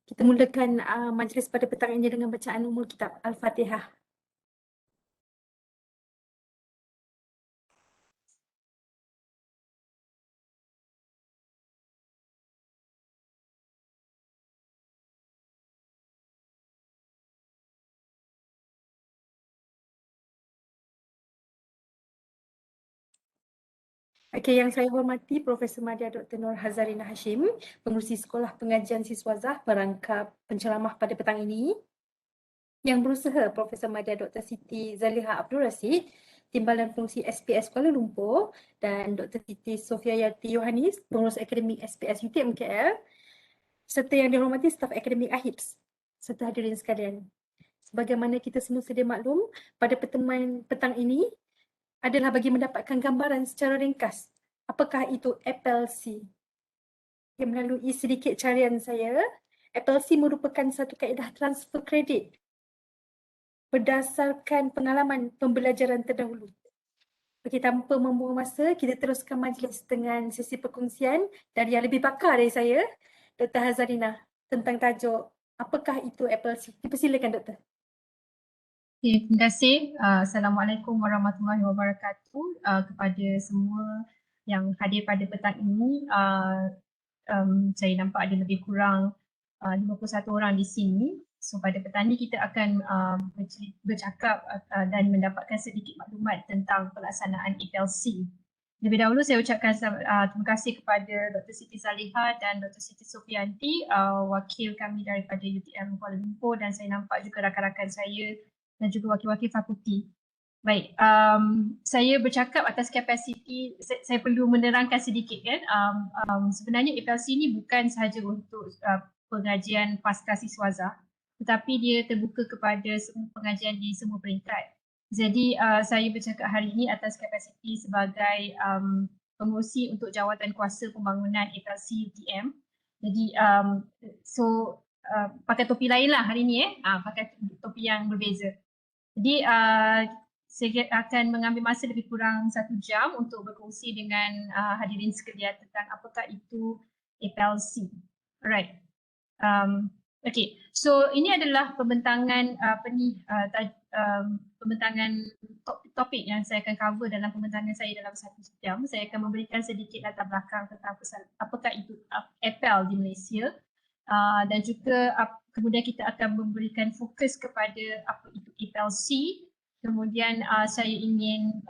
Kita mulakan majlis pada petang ini dengan bacaan umul kitab Al-Fatihah. Okey, yang saya hormati Profesor Madya Dr. Nur Hazarina Hashim, Pengerusi Sekolah Pengajian Siswazah Perangkap Penceramah pada petang ini. Yang berusaha Profesor Madya Dr. Siti Zaliha Abdul Rashid, Timbalan Pengerusi SPS Kuala Lumpur, dan Dr. Siti Sofia Yati Yohanis, Pengurus Akademik SPS UTM KL, serta yang dihormati staf akademik AHIPS, serta hadirin sekalian. Sebagaimana kita semua sedia maklum, pada pertemuan petang ini adalah bagi mendapatkan gambaran secara ringkas apakah itu FLC. Yang melalui sedikit carian saya, FLC merupakan satu kaedah transfer kredit berdasarkan pengalaman pembelajaran terdahulu. Okey, tanpa membuang masa, kita teruskan majlis dengan sesi perkongsian dari yang lebih pakar dari saya, Dr. Hazarina, tentang tajuk apakah itu FLC. Dipersilakan, Doktor. Okay, terima kasih. Assalamualaikum warahmatullahi wabarakatuh kepada semua yang hadir pada petang ini. Saya nampak ada lebih kurang 51 orang di sini. So pada petang ini kita akan bercakap dan mendapatkan sedikit maklumat tentang pelaksanaan FLC. Lebih dahulu saya ucapkan terima kasih kepada Dr. Siti Zaliha dan Dr. Siti Sofianti, wakil kami daripada UTM Kuala Lumpur, dan saya nampak juga rakan-rakan saya dan juga wakil-wakil fakulti. Baik, saya bercakap atas kapasiti, saya perlu menerangkan sedikit kan. Sebenarnya FLC ini bukan sahaja untuk pengajian pasca siswazah, tetapi dia terbuka kepada semua pengajian di semua peringkat. Jadi saya bercakap hari ini atas kapasiti sebagai pengerusi untuk jawatan kuasa pembangunan FLC UTM. Jadi pakai topi lain lah hari ini pakai topi yang berbeza. Jadi saya akan mengambil masa lebih kurang 1 jam untuk berkongsi dengan hadirin sekalian tentang apakah itu FLC. Alright. Okay, so ini adalah pembentangan pembentangan topik yang saya akan cover dalam pembentangan saya dalam 1 jam. Saya akan memberikan sedikit latar belakang tentang apakah itu FL di Malaysia. Dan juga kemudian kita akan memberikan fokus kepada apa itu FLC. Kemudian saya ingin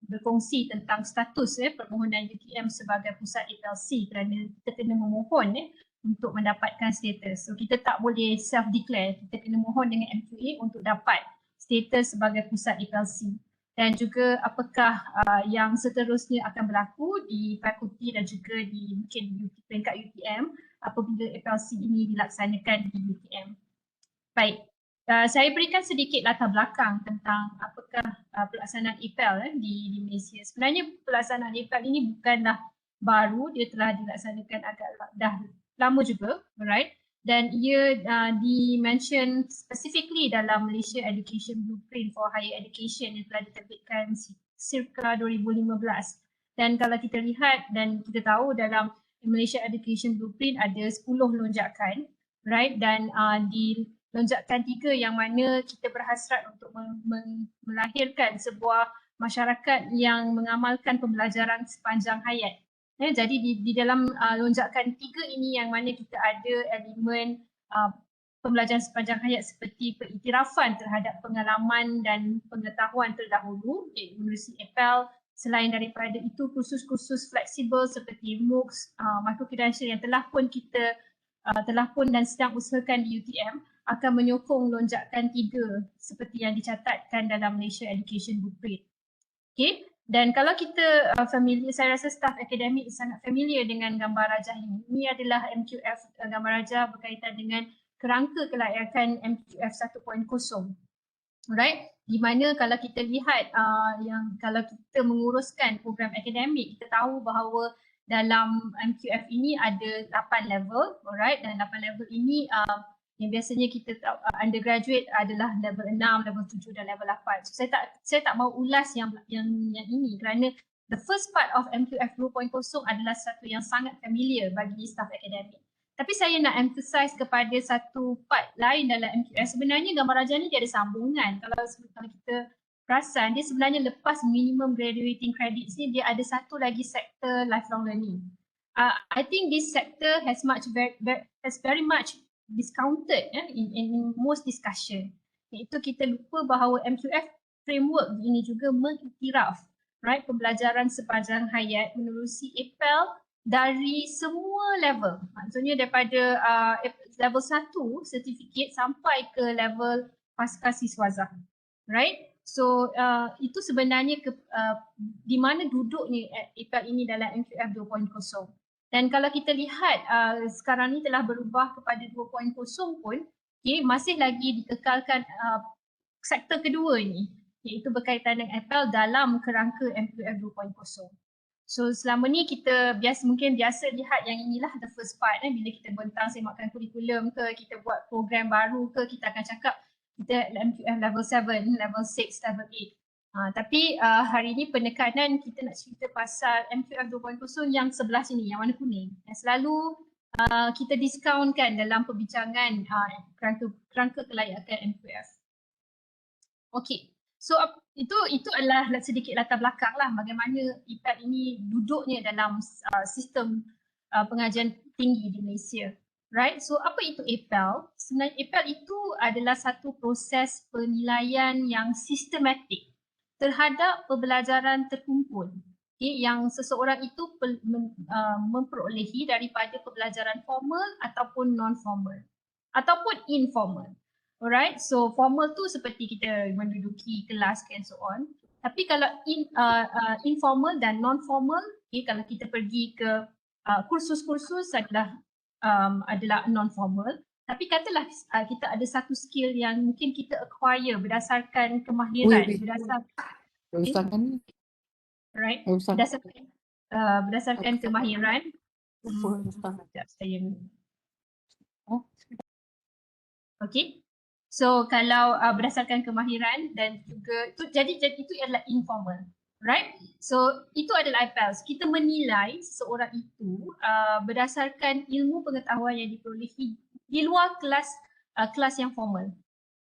berkongsi tentang status permohonan UTM sebagai pusat FLC kerana kita kena memohon untuk mendapatkan status. So kita tak boleh self-declare, kita kena mohon dengan MQA untuk dapat status sebagai pusat FLC. Dan juga apakah yang seterusnya akan berlaku di fakulti dan juga di mungkin peringkat UTM apabila FLC ini dilaksanakan di UTM. Baik, saya berikan sedikit latar belakang tentang apakah pelaksanaan FL di Malaysia. Sebenarnya pelaksanaan FL ini bukanlah baru, dia telah dilaksanakan agak dah lama juga, alright? Dan ia di-mention specifically dalam Malaysia Education Blueprint for Higher Education yang telah diterbitkan circa 2015. Dan kalau kita lihat dan kita tahu dalam Malaysia Education Blueprint ada 10 lonjakan, right? Dan di lonjakan 3 yang mana kita berhasrat untuk melahirkan sebuah masyarakat yang mengamalkan pembelajaran sepanjang hayat. Jadi di dalam lonjakan 3 ini yang mana kita ada elemen pembelajaran sepanjang hayat seperti pengiktirafan terhadap pengalaman dan pengetahuan terdahulu, iaitu menerusi FL. Selain daripada itu, kursus-kursus fleksibel seperti MOOCs, microcredential yang telah pun kita dan sedang usahakan di UTM akan menyokong lonjakan 3 seperti yang dicatatkan dalam Malaysia Education Blueprint. Okay, dan kalau kita familiar, saya rasa staf akademik sangat familiar dengan gambar rajah ini. Ini adalah MQF gambar rajah berkaitan dengan kerangka kelayakan MQF 1.0. Alright, di mana kalau kita lihat yang kalau kita menguruskan program akademik, kita tahu bahawa dalam MQF ini ada 8 level, alright, dan 8 level ini yang biasanya kita undergraduate adalah level 6, level 7 dan level 8. So saya tak mau ulas yang ini kerana the first part of MQF 2.0 adalah satu yang sangat familiar bagi staf akademik. Tapi saya nak emphasize kepada satu part lain dalam MQF. Sebenarnya gambar rajah ni dia ada sambungan. Kalau kita perasan, dia sebenarnya lepas minimum graduating credits ni, dia ada satu lagi sektor lifelong learning. I think this sector has very much discounted in most discussion. Iaitu kita lupa bahawa MQF framework ini juga mengiktiraf pembelajaran sepanjang hayat menerusi APEL dari semua level. Maksudnya daripada level 1 sertifikat sampai ke level pasca siswazah. Right? So itu sebenarnya di mana duduknya APEL ini dalam MQF 2.0. Dan kalau kita lihat sekarang ni telah berubah kepada 2.0 pun, masih lagi dikekalkan sektor kedua ni, iaitu berkaitan dengan APEL dalam kerangka MQF 2.0. So selama ni kita mungkin biasa lihat yang inilah the first part bila kita bentang semakkan kurikulum ke, kita buat program baru ke, kita akan cakap kita MQF level 7, level 6, level 8. Tapi hari ni penekanan kita nak cerita pasal MQF 2.0 yang sebelah sini, yang warna kuning. Yang selalu kita diskaunkan dalam perbincangan kerangka kelayakan MQF. Okey. So itu adalah sedikit latar belakang lah bagaimana APEL ini duduknya dalam sistem pengajian tinggi di Malaysia. Right? So apa itu APEL? Sebenarnya APEL itu adalah satu proses penilaian yang sistematik terhadap pembelajaran terkumpul yang seseorang itu memperolehi daripada pembelajaran formal ataupun non-formal ataupun informal. Alright, so formal tu seperti kita menduduki kelas and so on. Tapi kalau informal dan non-formal, kalau kita pergi ke kursus-kursus adalah non-formal. Tapi katalah kita ada satu skill yang mungkin kita acquire berdasarkan kemahiran, berdasarkan kemahiran. Okay. So kalau berdasarkan kemahiran dan juga jadi itu adalah informal, right? So itu adalah APEL. Kita menilai seseorang itu berdasarkan ilmu pengetahuan yang diperolehi di luar kelas yang formal,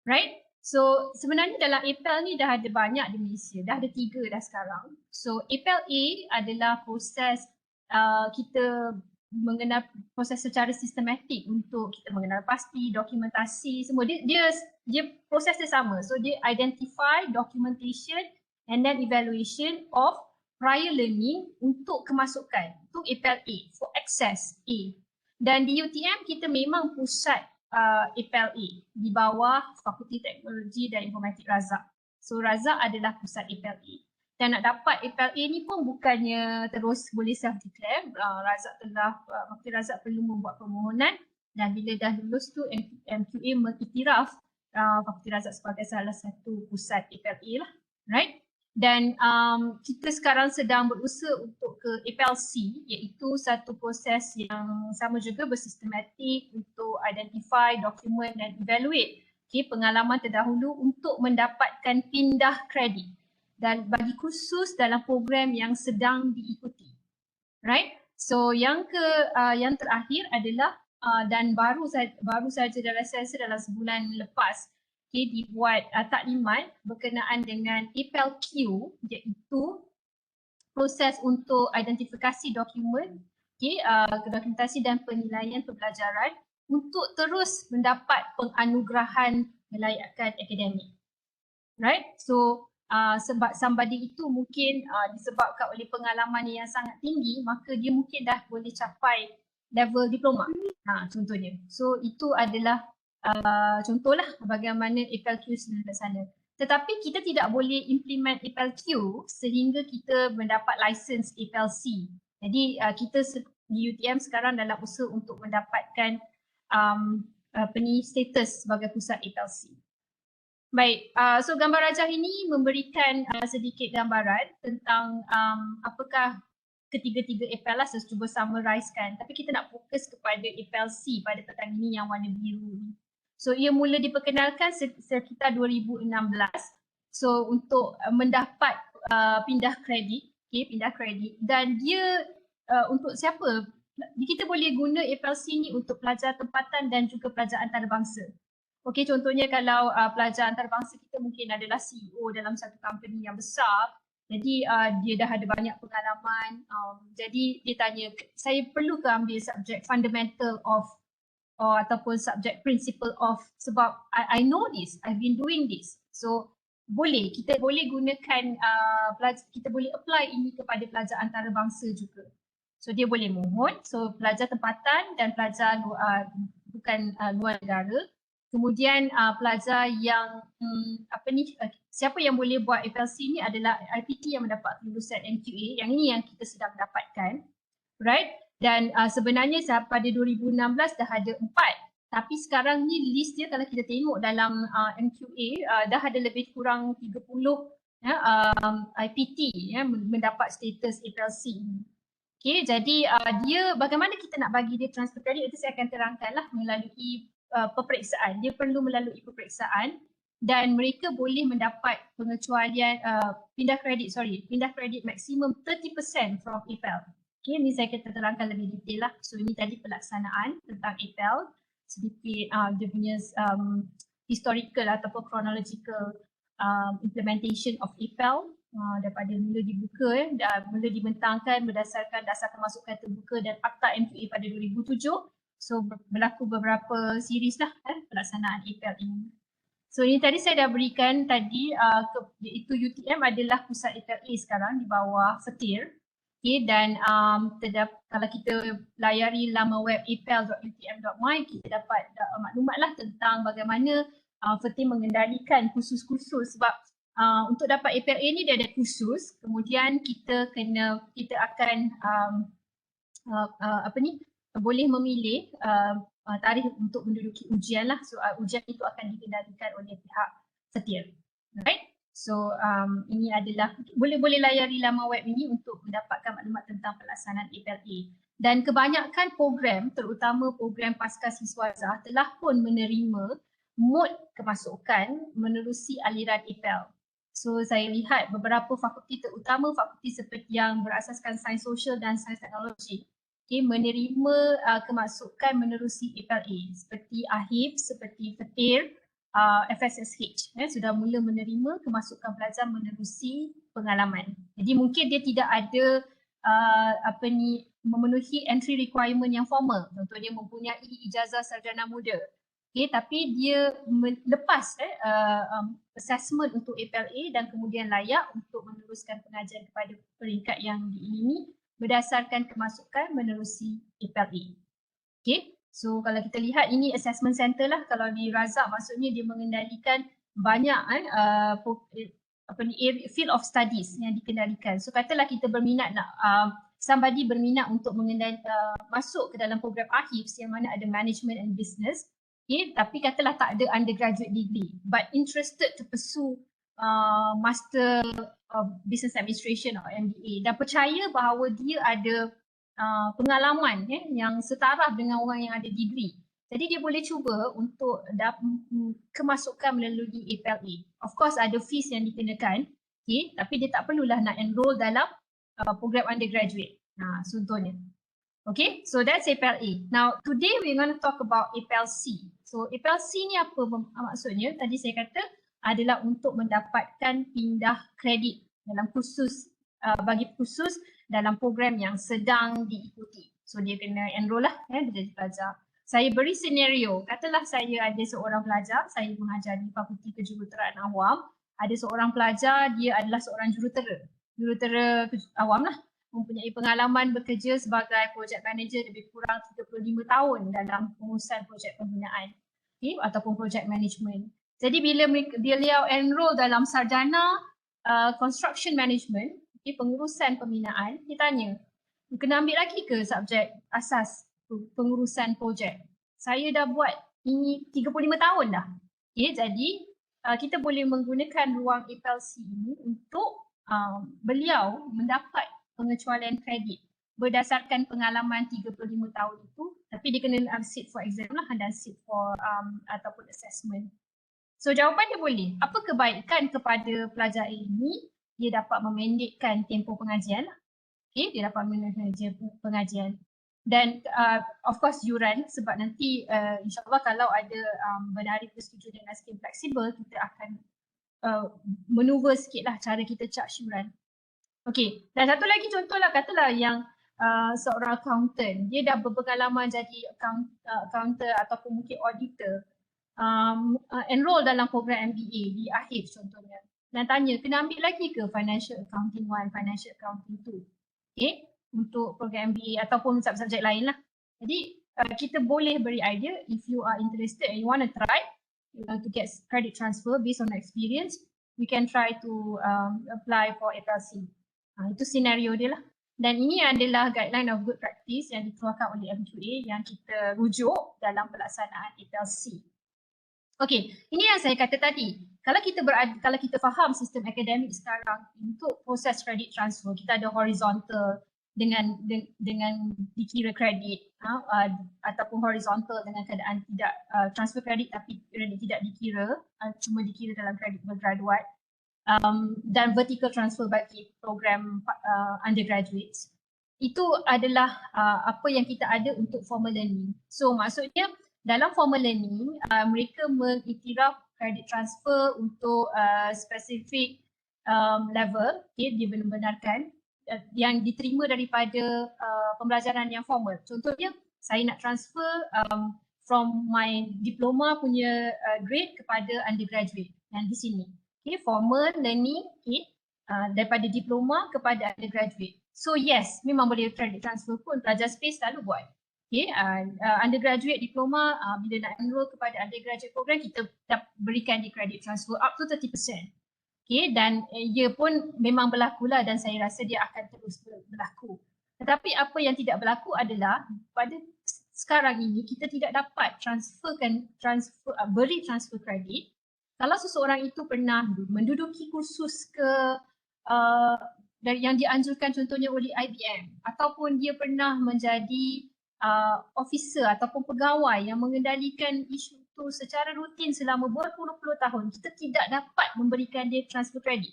right? So sebenarnya dalam APEL ni dah ada banyak di Malaysia, dah ada 3 dah sekarang. So APEL A adalah proses kita mengenal proses secara sistematik untuk kita mengenal pasti, dokumentasi, semua dia proses dia sama. So dia identify, documentation and then evaluation of prior learning untuk kemasukan, untuk APEL A, for access A. Dan di UTM kita memang pusat APEL A di bawah Fakulti Teknologi dan Informatik Razak. So Razak adalah pusat APEL A. Dan nak dapat APEL A ni pun bukannya terus boleh self-declare. Fakulti Razak perlu membuat permohonan dan bila dah lulus tu MQA mengiktiraf Fakulti Razak sebagai salah satu pusat APEL A lah. Right? Dan kita sekarang sedang berusaha untuk ke APEL C, iaitu satu proses yang sama juga bersistematik untuk identify, document dan evaluate pengalaman terdahulu untuk mendapatkan pindah kredit dan bagi kursus dalam program yang sedang diikuti. Right? So yang terakhir adalah dan baru saja dalam sebulan lepas dibuat taklimat berkenaan dengan APEL Q, iaitu proses untuk identifikasi dokumen, dokumentasi dan penilaian pembelajaran untuk terus mendapat penganugerahan kelayakan akademik. Right? So sebab somebody itu mungkin disebabkan oleh pengalaman yang sangat tinggi, maka dia mungkin dah boleh capai level diploma. Contohnya. So itu adalah contohlah bagaimana APEL Q sana. Tetapi kita tidak boleh implement APEL Q sehingga kita mendapat license APEL C. Jadi kita di UTM sekarang dalam usaha untuk mendapatkan status sebagai pusat APEL C. Baik, so gambar rajah ini memberikan sedikit gambaran tentang apakah ketiga-tiga APEL lah. Saya cuba summarizekan, tapi kita nak fokus kepada APEL C pada petang ini yang warna biru ni. So ia mula diperkenalkan sekitar 2016. So untuk mendapat pindah kredit, pindah kredit, dan dia untuk siapa kita boleh guna FLC ni untuk pelajar tempatan dan juga pelajar antarabangsa. Okey, contohnya kalau pelajar antarabangsa kita mungkin adalah CEO dalam satu company yang besar, jadi dia dah ada banyak pengalaman, jadi dia tanya, saya perlu ke ambil subjek fundamental of ataupun subjek principle of, sebab I know this, I've been doing this. So boleh, kita boleh gunakan, kita boleh apply ini kepada pelajar antarabangsa juga. So dia boleh mohon, so pelajar tempatan dan pelajar bukan luar negara. Kemudian pelajar yang siapa yang boleh buat FLC ni adalah IPT yang mendapat kelulusan NQA, yang ini yang kita sedang dapatkan, right? Dan sebenarnya pada 2016 dah ada 4, tapi sekarang ni list dia kalau kita tengok dalam NQA dah ada lebih kurang 30 IPT mendapat status FLC. Okay, jadi dia bagaimana kita nak bagi dia transfer credit, itu saya akan terangkanlah melalui peperiksaan. Dia perlu melalui peperiksaan dan mereka boleh mendapat pengecualian pindah kredit maksimum 30% from EPEL. Okay, ni saya akan terangkan lebih detail lah. So ini tadi pelaksanaan tentang EPEL, sedikit dia punya historical ataupun chronological implementation of EPEL daripada mula dibuka dan mula dibentangkan berdasarkan dasar kemasukan terbuka dan Akta NQA pada 2007. So berlaku beberapa series lah pelaksanaan EPEL ini. So ini tadi saya dah berikan tadi, iaitu UTM adalah pusat EPEL sekarang di bawah FETIR. Okay, dan kalau kita layari laman web epel.utm.my, kita dapat maklumat lah tentang bagaimana FETIR mengendalikan kursus-kursus, sebab untuk dapat EPEL ni dia ada kursus, kemudian kita akan boleh memilih tarikh untuk menduduki ujian lah. So ujian itu akan dikendalikan oleh pihak FETIR, right? So ini adalah boleh layari laman web ini untuk mendapatkan maklumat tentang pelaksanaan EPEL. Dan kebanyakan program, terutama program Pasca Siswaza, telah pun menerima mod kemasukan menerusi aliran EPEL. So saya lihat beberapa fakulti, terutama fakulti seperti yang berasaskan sains sosial dan sains teknologi, menerima kemasukan menerusi EPEL, seperti AHIP, seperti FETIR, FSSH sudah mula menerima kemasukan pelajar menerusi pengalaman. Jadi mungkin dia tidak ada memenuhi entry requirement yang formal, contohnya mempunyai ijazah sarjana muda. Okay, tapi dia lepas assessment untuk EPEL dan kemudian layak untuk meneruskan pengajian kepada peringkat yang diingini berdasarkan kemasukan menerusi EPEL. Okay. So kalau kita lihat ini assessment center lah, kalau di Razak maksudnya dia mengendalikan banyak field of studies yang dikendalikan. So katalah kita berminat nak somebody berminat untuk masuk ke dalam program AHIPS yang mana ada management and business, okay, tapi katalah tak ada undergraduate degree but interested to pursue master business administration atau MBA dan percaya bahawa dia ada pengalaman yang setara dengan orang yang ada degree. Jadi dia boleh cuba untuk kemasukan melalui EPEL. Of course ada fees yang dikenakan, okay, tapi dia tak perlulah nak enroll dalam program undergraduate. Contohnya. Okay, so that's EPEL. Now today we're going to talk about EPEL-C. So EPEL-C ni apa maksudnya? Tadi saya kata adalah untuk mendapatkan pindah kredit dalam kursus, bagi kursus dalam program yang sedang diikuti. So dia kena enroll lah, dia jadi pelajar. Saya beri senario, katalah saya ada seorang pelajar, saya mengajar di Fakulti Kejuruteraan Awam, ada seorang pelajar, dia adalah seorang jurutera awam lah, mempunyai pengalaman bekerja sebagai project manager lebih kurang 35 tahun dalam pengurusan projek pembinaan, okay, ataupun project management. Jadi bila beliau enroll dalam sarjana construction management, okay, pengurusan pembinaan, dia tanya, kena ambil lagi ke subjek asas pengurusan projek? Saya dah buat ini 35 tahun dah. Okay, jadi kita boleh menggunakan ruang EPEL-C ini untuk beliau mendapat pengecualian kredit berdasarkan pengalaman 35 tahun itu, tapi dia kena sit for exam lah dan sit for ataupun assessment. So jawapan dia boleh. Apa kebaikan kepada pelajar ini? Dia dapat memendekkan tempoh pengajian lah. Okay, dia dapat memendekkan pengajian. Dan of course yuran, sebab nanti insyaAllah kalau ada bendahari bersetuju dengan skim fleksibel, kita akan maneuver sikit lah cara kita charge yuran. Okey, dan satu lagi contohlah, katalah yang seorang accountant, dia dah berpengalaman jadi accountant ataupun mungkin auditor, enroll dalam program MBA di akhir contohnya, dan tanya kena ambil lagi ke Financial Accounting 1, Financial Accounting 2, okay, untuk program MBA ataupun subjek lain lah. Jadi kita boleh beri idea, if you are interested and you want to try to get credit transfer based on experience, we can try to apply for FLC. Itu senario dia lah. Dan ini adalah guideline of good practice yang dikeluarkan oleh MQA yang kita rujuk dalam pelaksanaan FLC. Okey, ini yang saya kata tadi. Kalau kita faham sistem akademik sekarang untuk proses credit transfer, kita ada horizontal dengan dikira kredit ataupun horizontal dengan keadaan tidak transfer kredit tapi kredit tidak dikira, cuma dikira dalam kredit bergraduat, dan vertical transfer bagi program undergraduates. Itu adalah apa yang kita ada untuk formal learning. So maksudnya dalam formal learning, mereka mengiktiraf credit transfer untuk spesifik level, okay, dia benarkan yang diterima daripada pembelajaran yang formal. Contohnya, saya nak transfer from my diploma punya grade kepada undergraduate yang di sini. Okay, formal learning, okay, daripada diploma kepada undergraduate. So yes, memang boleh credit transfer pun, pelajar space selalu buat. Okay, undergraduate diploma, bila nak enroll kepada undergraduate program, kita berikan di credit transfer up to 30%. Okay, dan ia pun memang berlaku lah, dan saya rasa dia akan terus berlaku. Tetapi apa yang tidak berlaku adalah pada sekarang ini kita tidak dapat beri transfer kredit kalau seseorang itu pernah menduduki kursus yang dianjurkan contohnya oleh IBM, ataupun dia pernah menjadi officer ataupun pegawai yang mengendalikan isu itu secara rutin selama berpuluh-puluh tahun. Kita tidak dapat memberikan dia transfer credit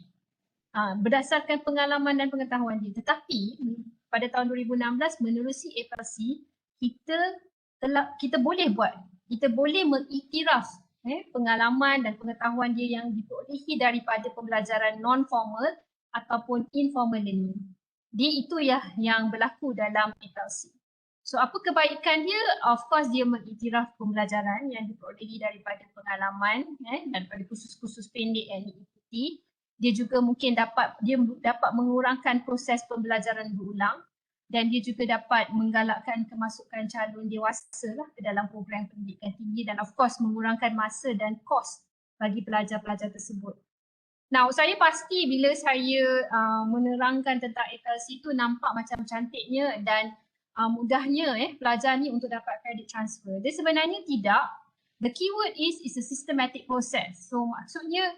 berdasarkan pengalaman dan pengetahuan dia. Tetapi pada tahun 2016 menerusi FLC, kita boleh buat, kita boleh mengiktiraf pengalaman dan pengetahuan dia yang diperolehi daripada pembelajaran non-formal ataupun informal learning. Itu yang berlaku dalam FLC. So apa kebaikan dia? Of course dia mengiktiraf pembelajaran yang diperolehi daripada pengalaman daripada kursus-kursus pendek yang diikuti. Dia juga mungkin dapat mengurangkan proses pembelajaran berulang, dan dia juga dapat menggalakkan kemasukan calon dewasa lah ke dalam program pendidikan tinggi, dan of course mengurangkan masa dan kos bagi pelajar-pelajar tersebut. Now, saya pasti bila saya menerangkan tentang FLC itu nampak macam cantiknya dan mudahnya pelajar ni untuk dapat credit transfer. Dia sebenarnya tidak. The keyword is a systematic process. So maksudnya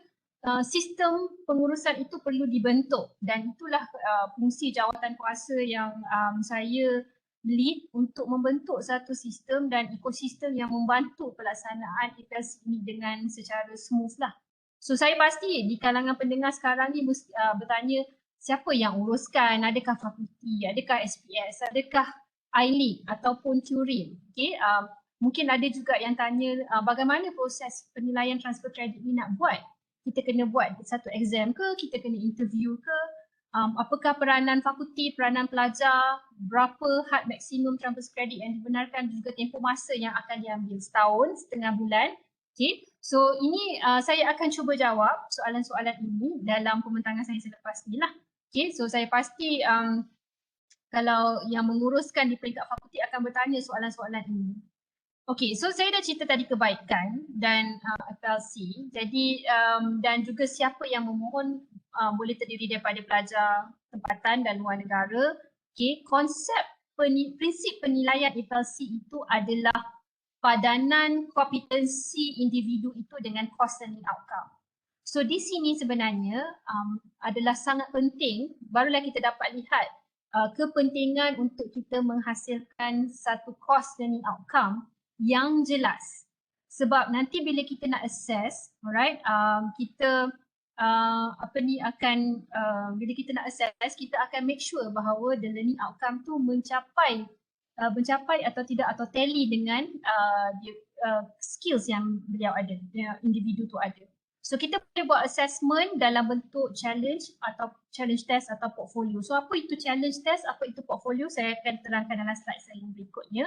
sistem pengurusan itu perlu dibentuk, dan itulah fungsi jawatan kuasa yang saya lead untuk membentuk satu sistem dan ekosistem yang membantu pelaksanaan FLC ini dengan secara smooth lah. So saya pasti di kalangan pendengar sekarang ni bertanya siapa yang uruskan, adakah fakulti, adakah SPS, adakah ILIC ataupun Turin. Okay, mungkin ada juga yang tanya bagaimana proses penilaian transfer kredit ni nak buat. Kita kena buat satu exam ke, kita kena interview ke, apakah peranan fakulti, peranan pelajar, berapa had maksimum transfer kredit yang dibenarkan, juga tempoh masa yang akan diambil, setahun, setengah bulan. Okay, so ini saya akan cuba jawab soalan-soalan ini dalam pembentangan saya selepas ni lah. Okay, so saya pasti kalau yang menguruskan di peringkat fakulti akan bertanya soalan-soalan ini. Okey, so saya dah cerita tadi kebaikan dan FLC. Jadi dan juga siapa yang memohon boleh terdiri daripada pelajar tempatan dan luar negara. Okey, prinsip penilaian FLC itu adalah padanan kompetensi individu itu dengan course learning outcome. So di sini sebenarnya adalah sangat penting, barulah kita dapat lihat kepentingan untuk kita menghasilkan satu course learning outcome yang jelas. Sebab nanti bila kita nak assess, alright, kita bila kita nak assess, kita akan make sure bahawa the learning outcome tu mencapai mencapai atau tidak atau tally dengan skills yang beliau ada, yang individu tu ada. So kita boleh buat assessment dalam bentuk challenge atau challenge test atau portfolio. So apa itu challenge test, apa itu portfolio, saya akan terangkan dalam slide saya yang berikutnya.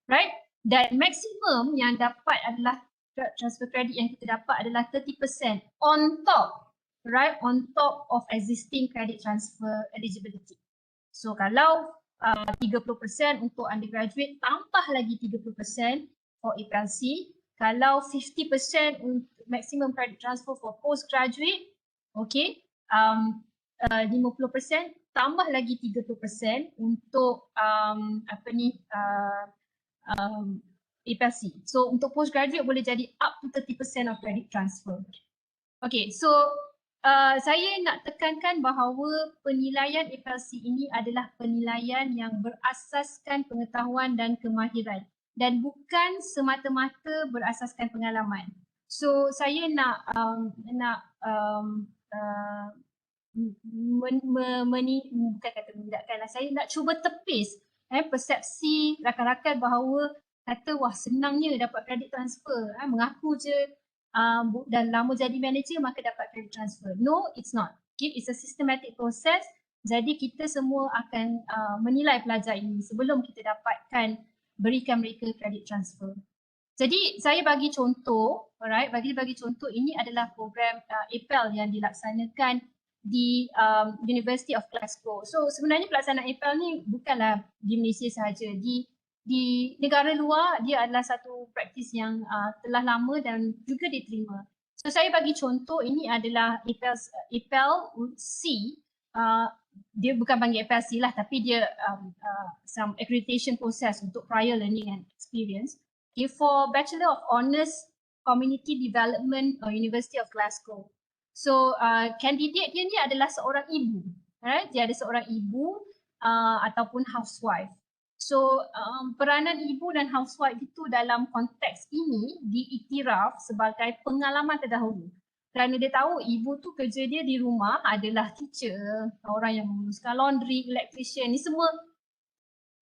Right? Dan maksimum yang dapat adalah transfer credit yang kita dapat adalah 30% on top, right? On top of existing credit transfer eligibility. So kalau 30% untuk undergraduate, tambah lagi 30% for APLC. Kalau 50% untuk maximum credit transfer for postgraduate, okay, 50% tambah lagi 30% untuk APLC. So untuk postgraduate boleh jadi up to 30% of credit transfer. Okay, so saya nak tekankan bahawa penilaian APLC ini adalah penilaian yang berasaskan pengetahuan dan kemahiran dan bukan semata-mata berasaskan pengalaman. So saya nak bukan kata menidakkan, saya nak cuba tepis persepsi rakan-rakan bahawa kata wah senangnya dapat credit transfer, mengaku je dan lama jadi manager maka dapat credit transfer. No, it's not. Okay, it's a systematic process. Jadi kita semua akan menilai pelajar ini sebelum kita dapatkan berikan mereka credit transfer. Jadi saya bagi contoh, alright, bagi contoh ini adalah program APEL yang dilaksanakan di University of Glasgow. So sebenarnya pelaksanaan APEL ni bukanlah di Malaysia sahaja, di negara luar dia adalah satu praktis yang telah lama dan juga diterima. So saya bagi contoh, ini adalah APEL C. Dia bukan panggil APEL C lah, tapi dia some accreditation process untuk prior learning and experience. Okay, for Bachelor of Honours Community Development University of Glasgow. So candidate dia ni adalah seorang ibu, right? Dia ada seorang ibu ataupun housewife. So peranan ibu dan housewife itu dalam konteks ini diiktiraf sebagai pengalaman terdahulu. Kerana dia tahu ibu tu kerja dia di rumah adalah teacher, orang yang menguruskan laundry, electrician, ni semua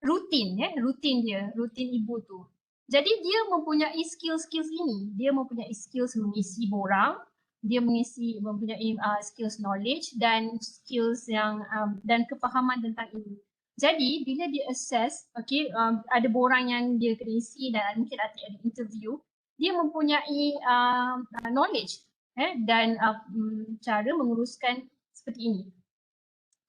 rutin rutin ibu tu. Jadi dia mempunyai skills-skills ini, dia mempunyai skills mengisi borang, dia mempunyai skills knowledge dan skills yang dan kefahaman tentang ini. Jadi bila dia assess, okay, ada borang yang dia kena isi dan mungkin ada interview, dia mempunyai knowledge dan cara menguruskan seperti ini.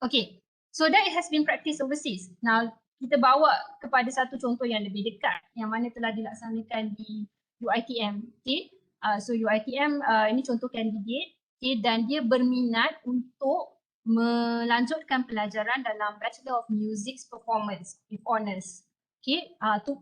Okay, so that has been practiced overseas. Now kita bawa kepada satu contoh yang lebih dekat yang mana telah dilaksanakan di UiTM. Okay, so UiTM ini contoh candidate, okay, dan dia berminat untuk melanjutkan pelajaran dalam Bachelor of Music Performance with Honours. Okay,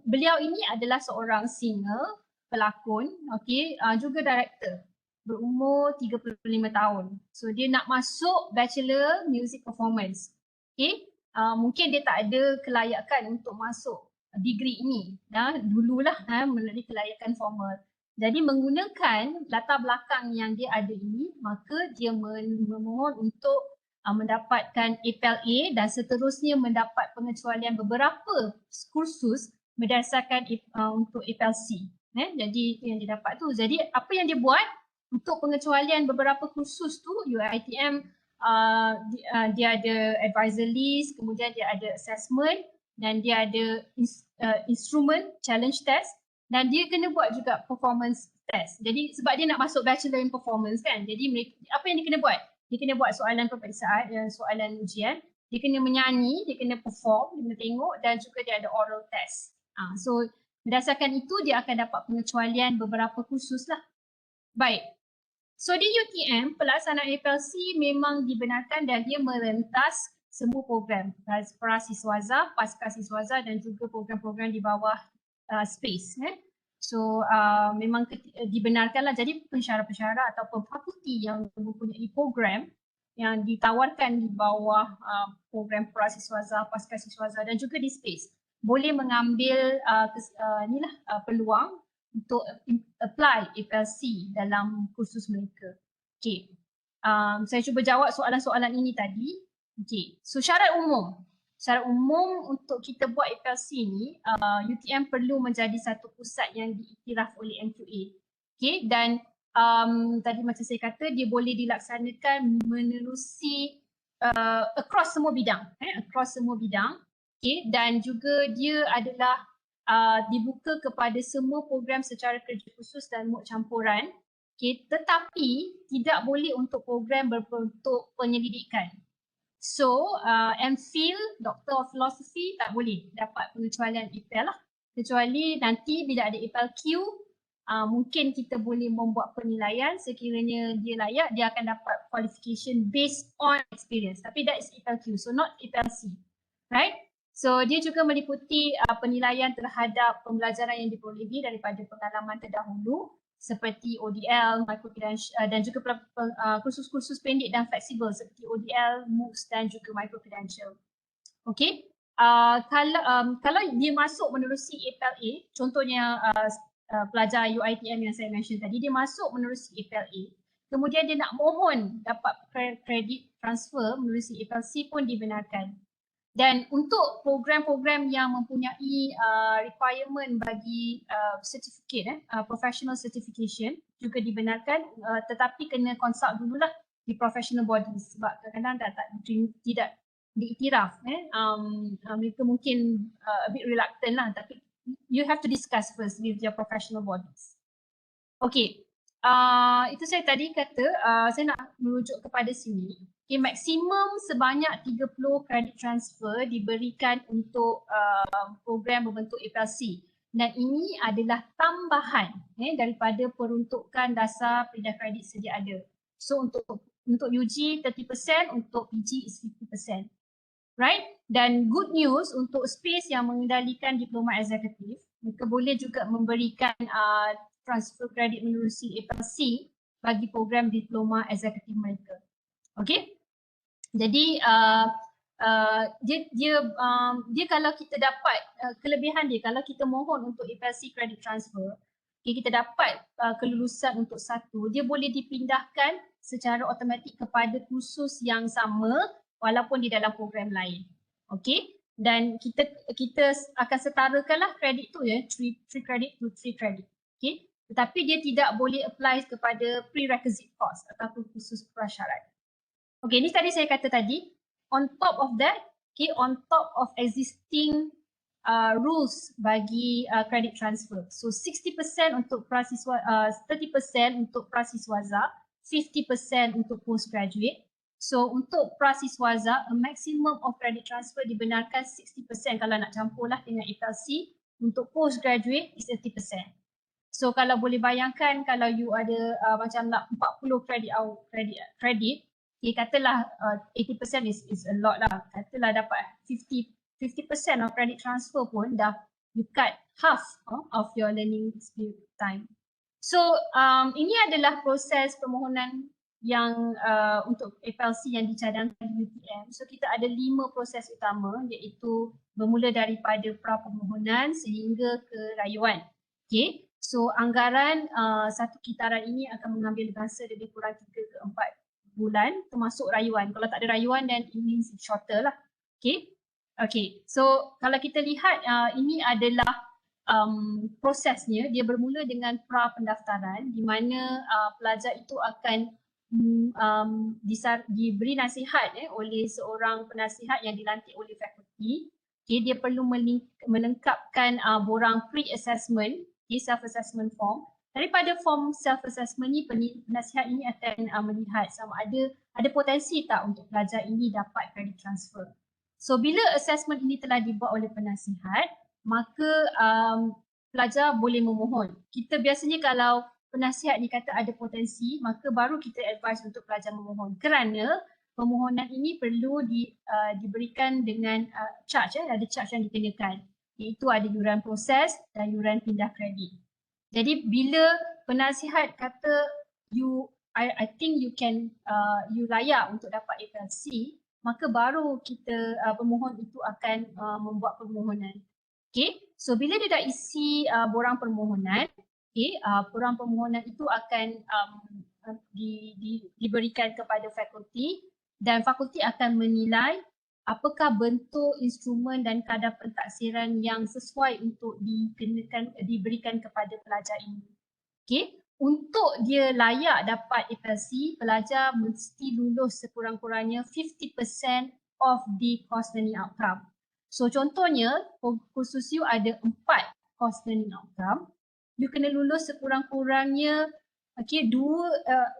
beliau ini adalah seorang singer, pelakon, okay, juga director, berumur 35 tahun. So dia nak masuk Bachelor Music Performance. Okay, mungkin dia tak ada kelayakan untuk masuk degree ini. Dululah melalui kelayakan formal. Jadi menggunakan latar belakang yang dia ada ini, maka dia memohon untuk mendapatkan APEL A dan seterusnya mendapat pengecualian beberapa kursus berdasarkan untuk APEL C. Jadi itu yang dia dapat tu. Jadi apa yang dia buat untuk pengecualian beberapa kursus tu, UiTM dia ada advisor list, kemudian dia ada assessment dan dia ada instrument challenge test dan dia kena buat juga performance test. Jadi sebab dia nak masuk bachelor in performance kan, jadi apa yang dia kena buat? Dia kena buat soalan peperiksaan, soalan ujian, dia kena menyanyi, dia kena perform, dia kena tengok dan juga dia ada oral test. So berdasarkan itu dia akan dapat pengecualian beberapa kursus lah. Baik. So di UTM, pelaksanaan APLC memang dibenarkan dan dia merentas semua program, prasiswaza, pascasiswaza dan juga program-program di bawah space. So memang dibenarkanlah. Jadi pensyarah-pensyarah ataupun fakulti yang mempunyai program yang ditawarkan di bawah program prasiswaza, pascasiswaza dan juga di space boleh mengambil peluang untuk apply APLC dalam kursus mereka. Okay. Saya cuba jawab soalan-soalan ini tadi. Okay. So syarat umum. Secara umum untuk kita buat FLC ni, UTM perlu menjadi satu pusat yang diiktiraf oleh MQA. Okay, dan tadi macam saya kata, dia boleh dilaksanakan menerusi across semua bidang, across semua bidang. Okay, dan juga dia adalah dibuka kepada semua program secara kerja khusus dan mood campuran. Okay, tetapi tidak boleh untuk program berbentuk penyelidikan. So, MPhil, Doctor of Philosophy tak boleh dapat pengecualian EPL lah. Kecuali nanti bila ada EPL Q, mungkin kita boleh membuat penilaian sekiranya dia layak, dia akan dapat qualification based on experience. Tapi that is EPL Q, so not EPL C. Right? So, dia juga meliputi penilaian terhadap pembelajaran yang diperolehi daripada pengalaman terdahulu seperti ODL, microcredential dan juga kursus-kursus pendek dan fleksibel seperti ODL, MOOCs dan juga microcredential. Okay, kalau dia masuk menerusi APLA, contohnya pelajar UiTM yang saya mention tadi, dia masuk menerusi APLA, kemudian dia nak mohon dapat kredit transfer menerusi APLC pun dibenarkan. Dan untuk program-program yang mempunyai requirement bagi certificate, professional certification juga dibenarkan, tetapi kena consult dululah di professional bodies sebab kadang-kadang tidak diiktiraf. Mereka mungkin a bit reluctant lah, tapi you have to discuss first with your professional bodies. Okay, itu saya tadi kata, saya nak merujuk kepada sini. Okay, maksimum sebanyak 30 credit transfer diberikan untuk program berbentuk FLC. Dan ini adalah tambahan daripada peruntukan dasar pindah kredit sedia ada. So untuk UG 30%, untuk PG is 50%. Right? Dan good news untuk space yang mengendalikan diploma eksekutif, mereka boleh juga memberikan transfer kredit menerusi FLC bagi program diploma eksekutif mereka. Okay? Jadi dia kalau kita dapat kelebihan dia, kalau kita mohon untuk FLC credit transfer, okay, kita dapat kelulusan untuk satu, dia boleh dipindahkan secara automatik kepada kursus yang sama walaupun di dalam program lain. Okay? Dan kita akan setarakanlah kredit tu ya, 3 credit to 3 credit. Okay? Tetapi dia tidak boleh apply kepada prerequisite course ataupun kursus prasyarat. Okay, ni tadi saya kata tadi, on top of that, okay, on top of existing rules bagi credit transfer. So 60% untuk prasiswa, 30% untuk prasiswaza, 50% untuk postgraduate. So untuk prasiswaza, a maximum of credit transfer dibenarkan 60% kalau nak campur lah dengan FLC. Untuk postgraduate is 30%. So kalau boleh bayangkan kalau you ada macam nak 40 credit, okay, katalah 80% is a lot lah. Katalah dapat 50% of credit transfer pun dah you cut half of your learning time. So ini adalah proses permohonan yang untuk FLC yang dicadangkan di UTM. So kita ada 5 proses utama, iaitu bermula daripada pra permohonan sehingga ke rayuan. Okay. So anggaran satu kitaran ini akan mengambil masa lebih kurang 3 ke 4 bulan termasuk rayuan. Kalau tak ada rayuan then it means shorter lah. Okay. Okay. So kalau kita lihat ini adalah prosesnya, dia bermula dengan pra pendaftaran di mana pelajar itu akan diberi nasihat oleh seorang penasihat yang dilantik oleh fakulti. Okay, dia perlu melengkapkan borang pre-assessment, self-assessment form. Daripada form self-assessment ni, penasihat ini akan melihat sama ada potensi tak untuk pelajar ini dapat credit transfer. So bila assessment ini telah dibuat oleh penasihat, maka pelajar boleh memohon. Kita biasanya kalau penasihat ni kata ada potensi, maka baru kita advise untuk pelajar memohon. Kerana permohonan ini perlu diberikan dengan charge, ada charge yang dikenakan. Iaitu ada yuran proses dan yuran pindah kredit. Jadi bila penasihat kata I think you layak untuk dapat FLC, maka baru kita pemohon itu akan membuat permohonan. Okay, so bila dia dah isi borang permohonan, okay, borang permohonan itu akan diberikan kepada fakulti dan fakulti akan menilai apakah bentuk instrumen dan kadar pentaksiran yang sesuai untuk diberikan kepada pelajar ini. Okay. Untuk dia layak dapat FLC, pelajar mesti lulus sekurang-kurangnya 50% of the course learning outcome. So contohnya, kursus you ada 4 course learning outcome. You kena lulus sekurang-kurangnya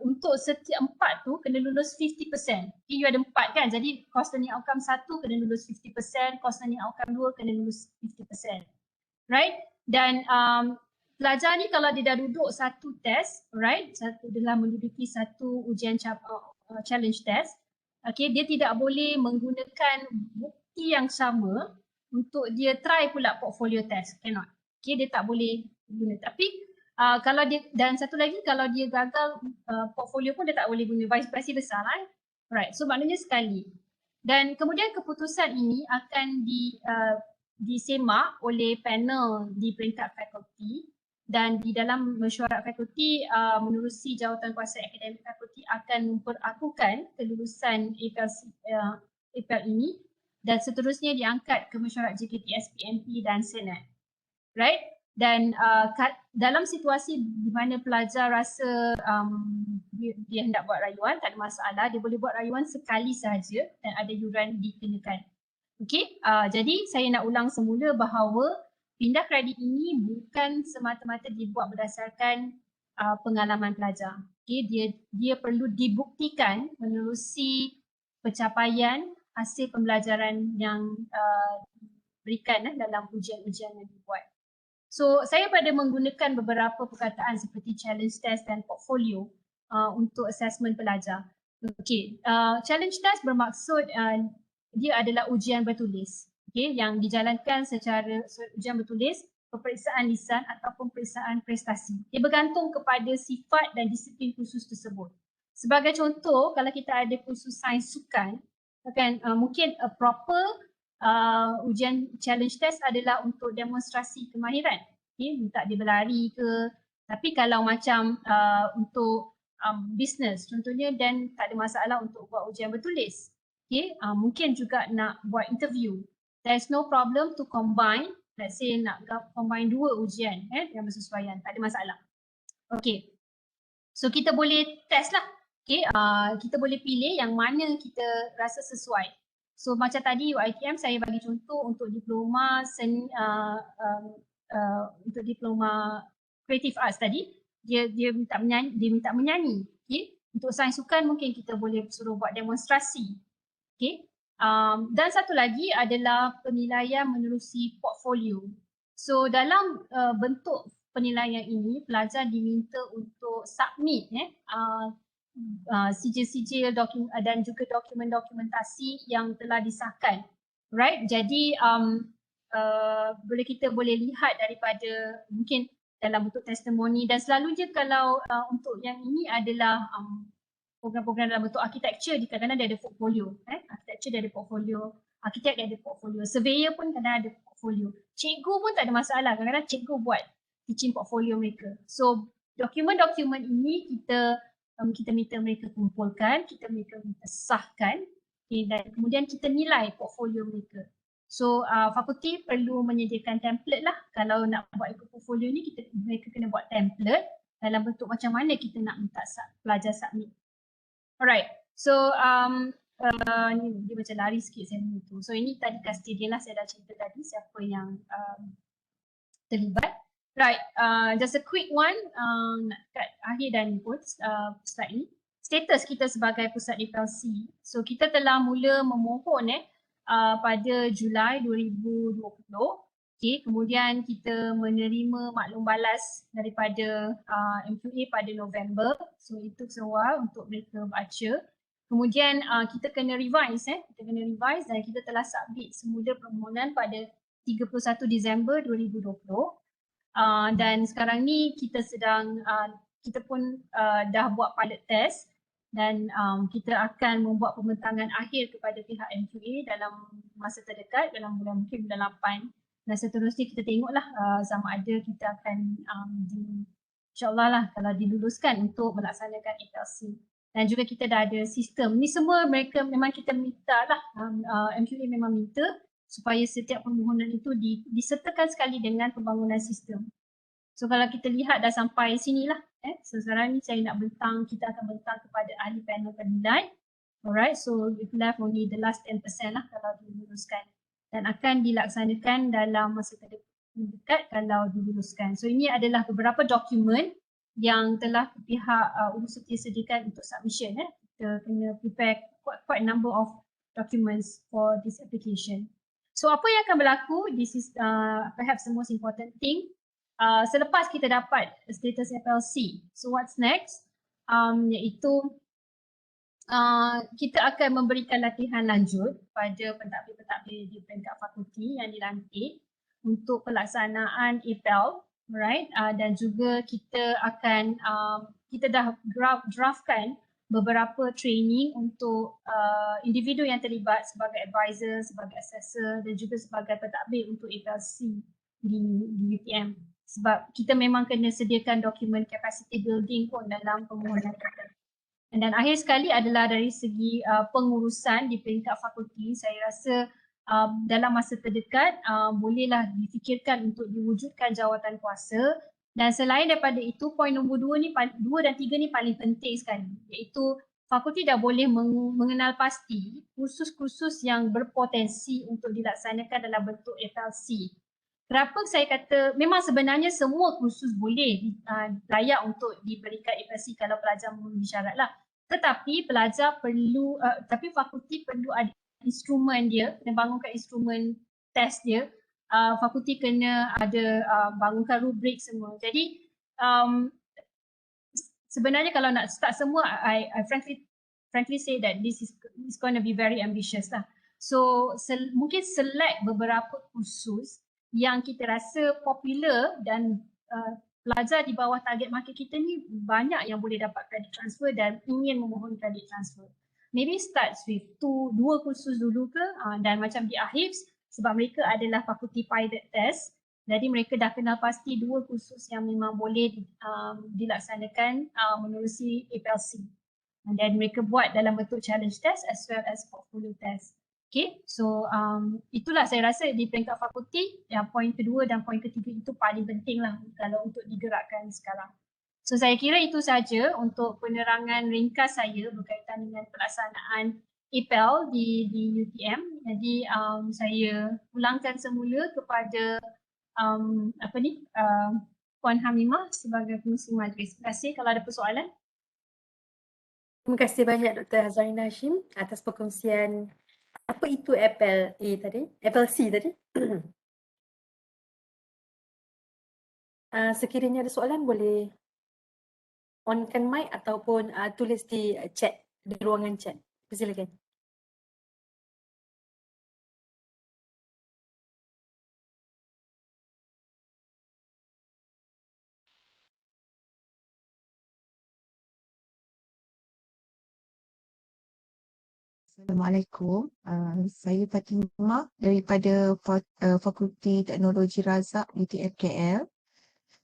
untuk setiap 4 tu kena lulus 50%. Okay, you ada 4 kan, jadi course learning outcome 1 kena lulus 50%, course learning outcome 2 kena lulus 50%. Right? Dan pelajar ni kalau dia dah duduk satu test, right, dia dah menduduki satu ujian challenge test, okay, dia tidak boleh menggunakan bukti yang sama untuk dia try pula portfolio test, cannot. Okay, dia tak boleh guna. Tapi kalau dia, dan satu lagi, kalau dia gagal portfolio pun dia tak boleh guna, vice versa lah. Right, so maknanya sekali. Dan kemudian keputusan ini akan disemak oleh panel di peringkat fakulti, dan di dalam mesyuarat fakulti menerusi jawatankuasa akademik fakulti akan memperakukan kelulusan APL ini dan seterusnya diangkat ke mesyuarat JKT SPMP dan Senat. Right? Dan dalam situasi di mana pelajar rasa dia hendak buat rayuan, tak ada masalah, dia boleh buat rayuan sekali sahaja dan ada yuran dikenakan. Okay, jadi saya nak ulang semula bahawa pindah kredit ini bukan semata-mata dibuat berdasarkan pengalaman pelajar. Okay, dia perlu dibuktikan menerusi pencapaian hasil pembelajaran yang diberikan dalam ujian-ujian yang dibuat. So saya pada menggunakan beberapa perkataan seperti challenge test dan portfolio untuk assessment pelajar. Okay, challenge test bermaksud dia adalah ujian bertulis, okay, yang dijalankan secara ujian bertulis, peperiksaan lisan ataupun peperiksaan prestasi. Ia bergantung kepada sifat dan disiplin kursus tersebut. Sebagai contoh, kalau kita ada kursus sains sukan, kan, mungkin a proper ujian challenge test adalah untuk demonstrasi kemahiran. Okay, minta dia berlari ke. Tapi kalau macam untuk business contohnya, dan tak ada masalah untuk buat ujian bertulis. Okay, mungkin juga nak buat interview. There is no problem to combine, let's say nak combine 2 ujian yang bersesuaian, tak ada masalah. Okay, so kita boleh test lah. Okay, kita boleh pilih yang mana kita rasa sesuai. So macam tadi UiTM saya bagi contoh untuk diploma untuk diploma Creative Arts tadi, dia minta menyanyi. Okay, untuk sains sukan mungkin kita boleh suruh buat demonstrasi. Okay. Dan satu lagi adalah penilaian menerusi portfolio. So dalam bentuk penilaian ini, pelajar diminta untuk submit sijil-sijil dan juga dokumen-dokumentasi yang telah disahkan. Right? Jadi kita boleh lihat daripada mungkin dalam bentuk testimoni, dan selalunya kalau untuk yang ini adalah program-program dalam bentuk architecture, kadang-kadang dia ada portfolio. Architecture dia ada portfolio, arkitek dia ada portfolio, surveyor pun kadang ada portfolio. Cikgu pun tak ada masalah, kadang-kadang cikgu buat teaching portfolio mereka. So dokumen-dokumen ini kita minta mereka kumpulkan, kita minta sahkan, okay, dan kemudian kita nilai portfolio mereka. So fakulti perlu menyediakan template lah. Kalau nak buat ikut portfolio ni, mereka kena buat template dalam bentuk macam mana kita nak minta pelajar submit. Alright, so ni dia macam lari sikit saya tu. So ini tadi custodian lah, saya dah cerita tadi siapa yang terlibat. Right, just a quick one kat akhir dan pun slide ni. Status kita sebagai pusat FLC. So kita telah mula memohon pada Julai 2020. Okay, kemudian kita menerima maklum balas daripada MQA pada November. So itu sewa untuk mereka baca. Kemudian kita kena revise, dan kita telah submit semula permohonan pada 31 Disember 2020. Dan sekarang ni kita pun dah buat pilot test, dan kita akan membuat pembentangan akhir kepada pihak MQA dalam masa terdekat, dalam mungkin bulan 8. Dan seterusnya kita tengoklah sama ada kita akan insyaAllah lah kalau diluluskan untuk melaksanakan FLC. dan juga kita dah ada sistem. Ni semua mereka memang kita minta lah, MQA memang minta supaya setiap permohonan itu disertakan sekali dengan pembangunan sistem. So kalau kita lihat dah sampai sinilah, so sekarang ni saya nak bentang, kita akan bentang kepada ahli panel penilai. Alright, so we left only the last 10% lah kalau diluluskan, dan akan dilaksanakan dalam masa terdekat kalau diluluskan. So ini adalah beberapa dokumen yang telah pihak universiti sediakan untuk submission. Kita kena prepare quite a number of documents for this application. So apa yang akan berlaku, this is perhaps the most important thing. Selepas kita dapat status FLC, so what's next? Iaitu kita akan memberikan latihan lanjut pada pentadbir-pentadbir di peringkat fakulti yang dilantik untuk pelaksanaan APEL, right? Dan juga kita akan kita dah draftkan beberapa training untuk individu yang terlibat sebagai advisor, sebagai assessor dan juga sebagai pentadbir untuk APLC di UTM. Sebab kita memang kena sediakan dokumen capacity building pun dalam permohonan kita. Dan akhir sekali adalah dari segi pengurusan di peringkat fakulti, saya rasa dalam masa terdekat bolehlah difikirkan untuk diwujudkan jawatan kuasa. Dan selain daripada itu, poin nombor 2 dan 3 ni paling penting sekali, iaitu fakulti dah boleh mengenal pasti kursus-kursus yang berpotensi untuk dilaksanakan dalam bentuk FLC. Kenapa saya kata memang sebenarnya semua kursus boleh layak untuk diberikan FLC kalau pelajar memenuhi syarat lah. Tetapi pelajar perlu, tapi fakulti perlu ada instrumen dia, kena bangunkan instrumen test dia. Fakulti kena ada bangunkan rubrik semua. Jadi sebenarnya kalau nak start semua, I frankly say that this is going to be very ambitious lah. So mungkin select beberapa kursus yang kita rasa popular dan pelajar di bawah target market kita ni banyak yang boleh dapat credit transfer dan ingin memohon credit transfer. Maybe start with 2 kursus dulu ke, dan macam di AHIPS, sebab mereka adalah fakulti pilot test, jadi mereka dah kenal pasti 2 kursus yang memang boleh dilaksanakan menerusi APLC. Dan mereka buat dalam bentuk challenge test as well as portfolio test. Okay, so itulah saya rasa di peringkat fakulti, yang poin kedua dan poin ketiga itu paling penting lah kalau untuk digerakkan sekarang. So saya kira itu saja untuk penerangan ringkas saya berkaitan dengan pelaksanaan APEL di UTM. Jadi saya ulangkan semula kepada Puan Hamimah sebagai pengurusi majlis. Terima kasih. Kalau ada persoalan. Terima kasih banyak Dr. Hazarina Hashim atas perkongsian apa itu FLC tadi. Sekiranya ada soalan boleh onkan mic ataupun tulis di chat, di ruangan chat. Silakan. Assalamualaikum, saya Fatimah daripada Fakulti Teknologi Razak UTM KL.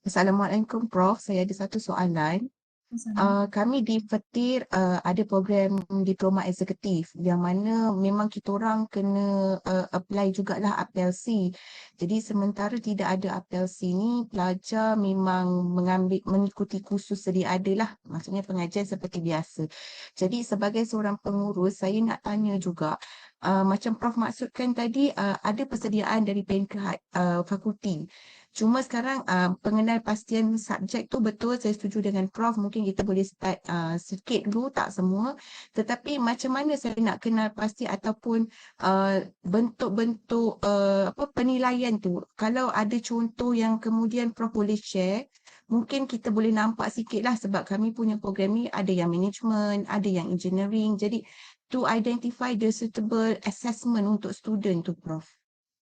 Assalamualaikum Prof, saya ada satu soalan. Kami di FETIR ada program diploma eksekutif yang mana memang kita orang kena apply jugalah APLC. Jadi sementara tidak ada APLC ni, pelajar memang mengikuti kursus sedia ada lah, maksudnya pengajian seperti biasa. Jadi sebagai seorang pengurus, saya nak tanya juga, macam Prof maksudkan tadi ada persediaan dari peringkat fakulti. Cuma sekarang pengenal pastian subjek tu betul, saya setuju dengan Prof, mungkin kita boleh start sikit dulu, tak semua. Tetapi macam mana saya nak kenal pasti ataupun bentuk-bentuk penilaian tu. Kalau ada contoh yang kemudian Prof boleh share, mungkin kita boleh nampak sikit lah sebab kami punya program ni ada yang management, ada yang engineering. Jadi to identify the suitable assessment untuk student tu Prof.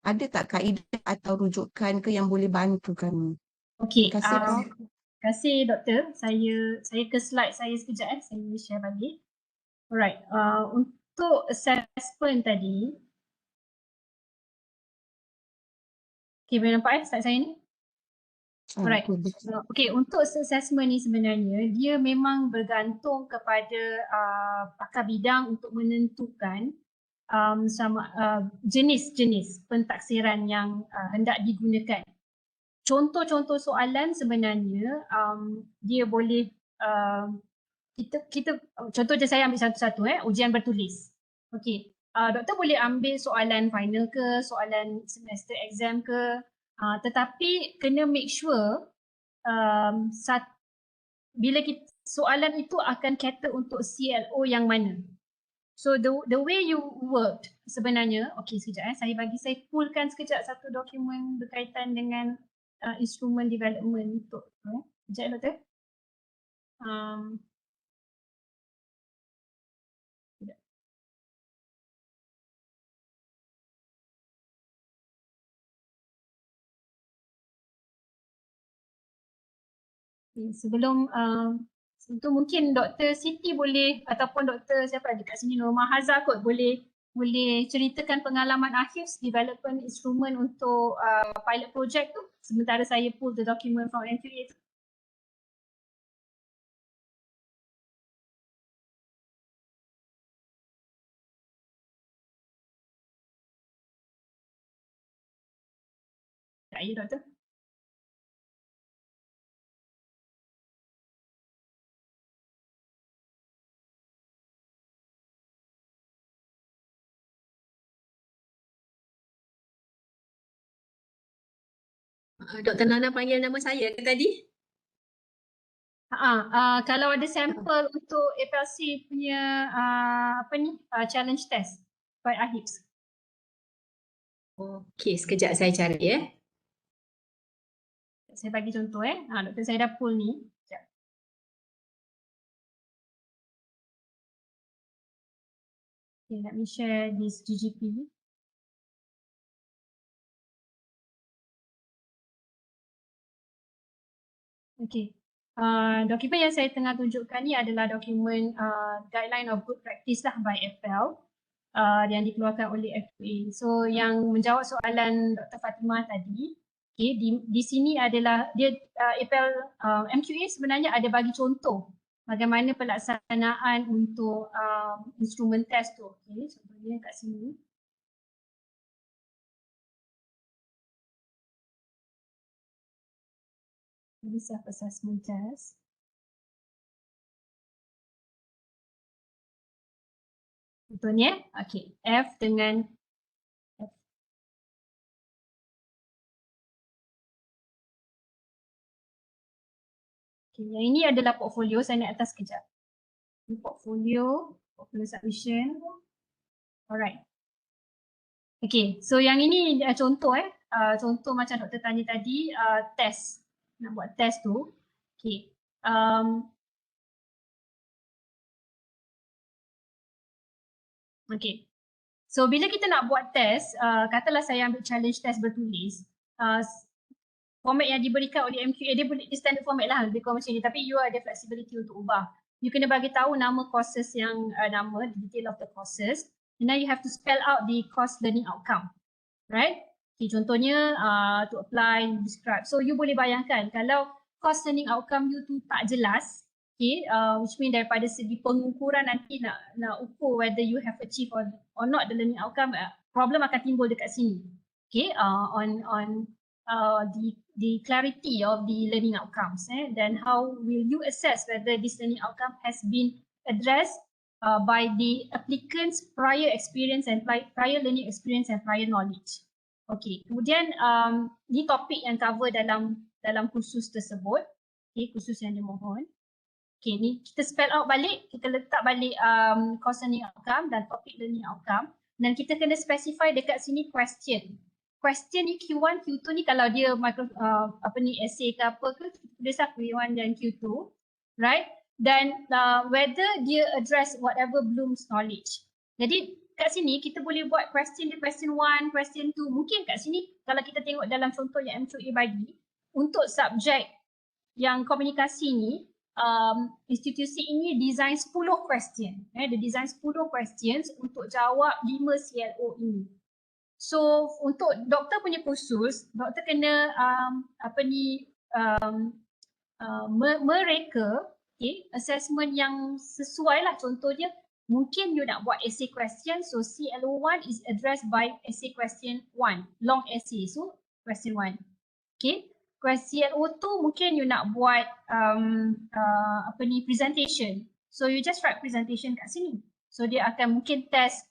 Ada tak kaedah atau rujukan ke yang boleh bantu kami? Okey, Terima kasih Prof. terima kasih Doktor. Saya ke slide saya sekejap saya share balik. Alright, untuk assessment tadi. Okey, boleh nampak slide saya ni? Alright. Betul. Okay, untuk assessment ni sebenarnya dia memang bergantung kepada pakar bidang untuk menentukan jenis-jenis pentaksiran yang hendak digunakan. Contoh-contoh soalan sebenarnya dia boleh kita contoh je saya ambil satu-satu ujian bertulis. Okey. Doktor boleh ambil soalan final ke, soalan semester exam ke, tetapi kena make sure bila soalan itu akan cater untuk CLO yang mana. So the way you worked sebenarnya, okey sekejap saya pullkan sekejap satu dokumen berkaitan dengan instrument development untuk sekejap doktor. Sebelum itu mungkin Dr. Siti boleh ataupun Dr. siapa dekat sini Norma Hazar kot boleh ceritakan pengalaman akhir development instrument untuk pilot project tu sementara saya pull the document from MQA tu. Tak ya Doktor? Dr. Nana panggil nama saya ke tadi? Kalau ada sampel untuk FLC punya challenge test by AHIPS. Okey, sekejap saya cari ya. Saya bagi contoh doktor saya dah pull ni. Sekejap. Okay, let me share this GGP. Okay. Dokumen yang saya tengah tunjukkan ni adalah dokumen Guideline of Good Practice lah by FL yang dikeluarkan oleh FQA. So yang menjawab soalan Dr. Fatimah tadi, okay, di sini adalah dia FL MQA sebenarnya ada bagi contoh bagaimana pelaksanaan untuk instrumen test tu. Okay, contohnya kat sini. Ini self-assessment test. Contohnya, okay, F dengan F. Okay, yang ini adalah portfolio, saya naik atas sekejap. Ini portfolio submission. Alright. Okay, so yang ini contoh contoh macam doktor tanya tadi, test. Nak buat test tu. Okay. Okay. So bila kita nak buat test, katalah saya ambil challenge test bertulis, format yang diberikan oleh MQA dia boleh standard format lah lebih kurang macam ni, tapi you ada flexibility untuk ubah. You kena bagi tahu nama courses yang nama, detail of the courses, and then you have to spell out the course learning outcome, right? Okay, contohnya to apply, describe. So you boleh bayangkan kalau course learning outcome you tu tak jelas, okay, which mean daripada segi pengukuran nanti nak ukur whether you have achieved or not the learning outcome, problem akan timbul dekat sini, okay, on the clarity of the learning outcomes, then how will you assess whether this learning outcome has been addressed by the applicant's prior experience and prior learning experience and prior knowledge. Okay, kemudian ni topik yang cover dalam kursus tersebut, okay, kursus yang dimohon. Okay, ni kita spell out balik, kita letak balik course learning outcome dan topic learning outcome, dan kita kena specify dekat sini question. Question ni Q1, Q2 ni kalau dia essay ke apa ke, tulis lah Q1 dan Q2, right? Dan whether dia address whatever Bloom's knowledge. Jadi kat sini kita boleh buat question 1, question 2. Mungkin kat sini kalau kita tengok dalam contoh yang MQA bagi, untuk subjek yang komunikasi ni, institusi ini design 10 question. Dia design 10 questions untuk jawab 5 CLO ini. So untuk doktor punya kursus, doktor kena mereka assessment yang sesuai lah. Contohnya mungkin you nak buat essay question, so CLO1 is addressed by essay question 1, long essay, so question 1. CLO2 mungkin you nak buat presentation, so you just write presentation kat sini. So dia akan mungkin test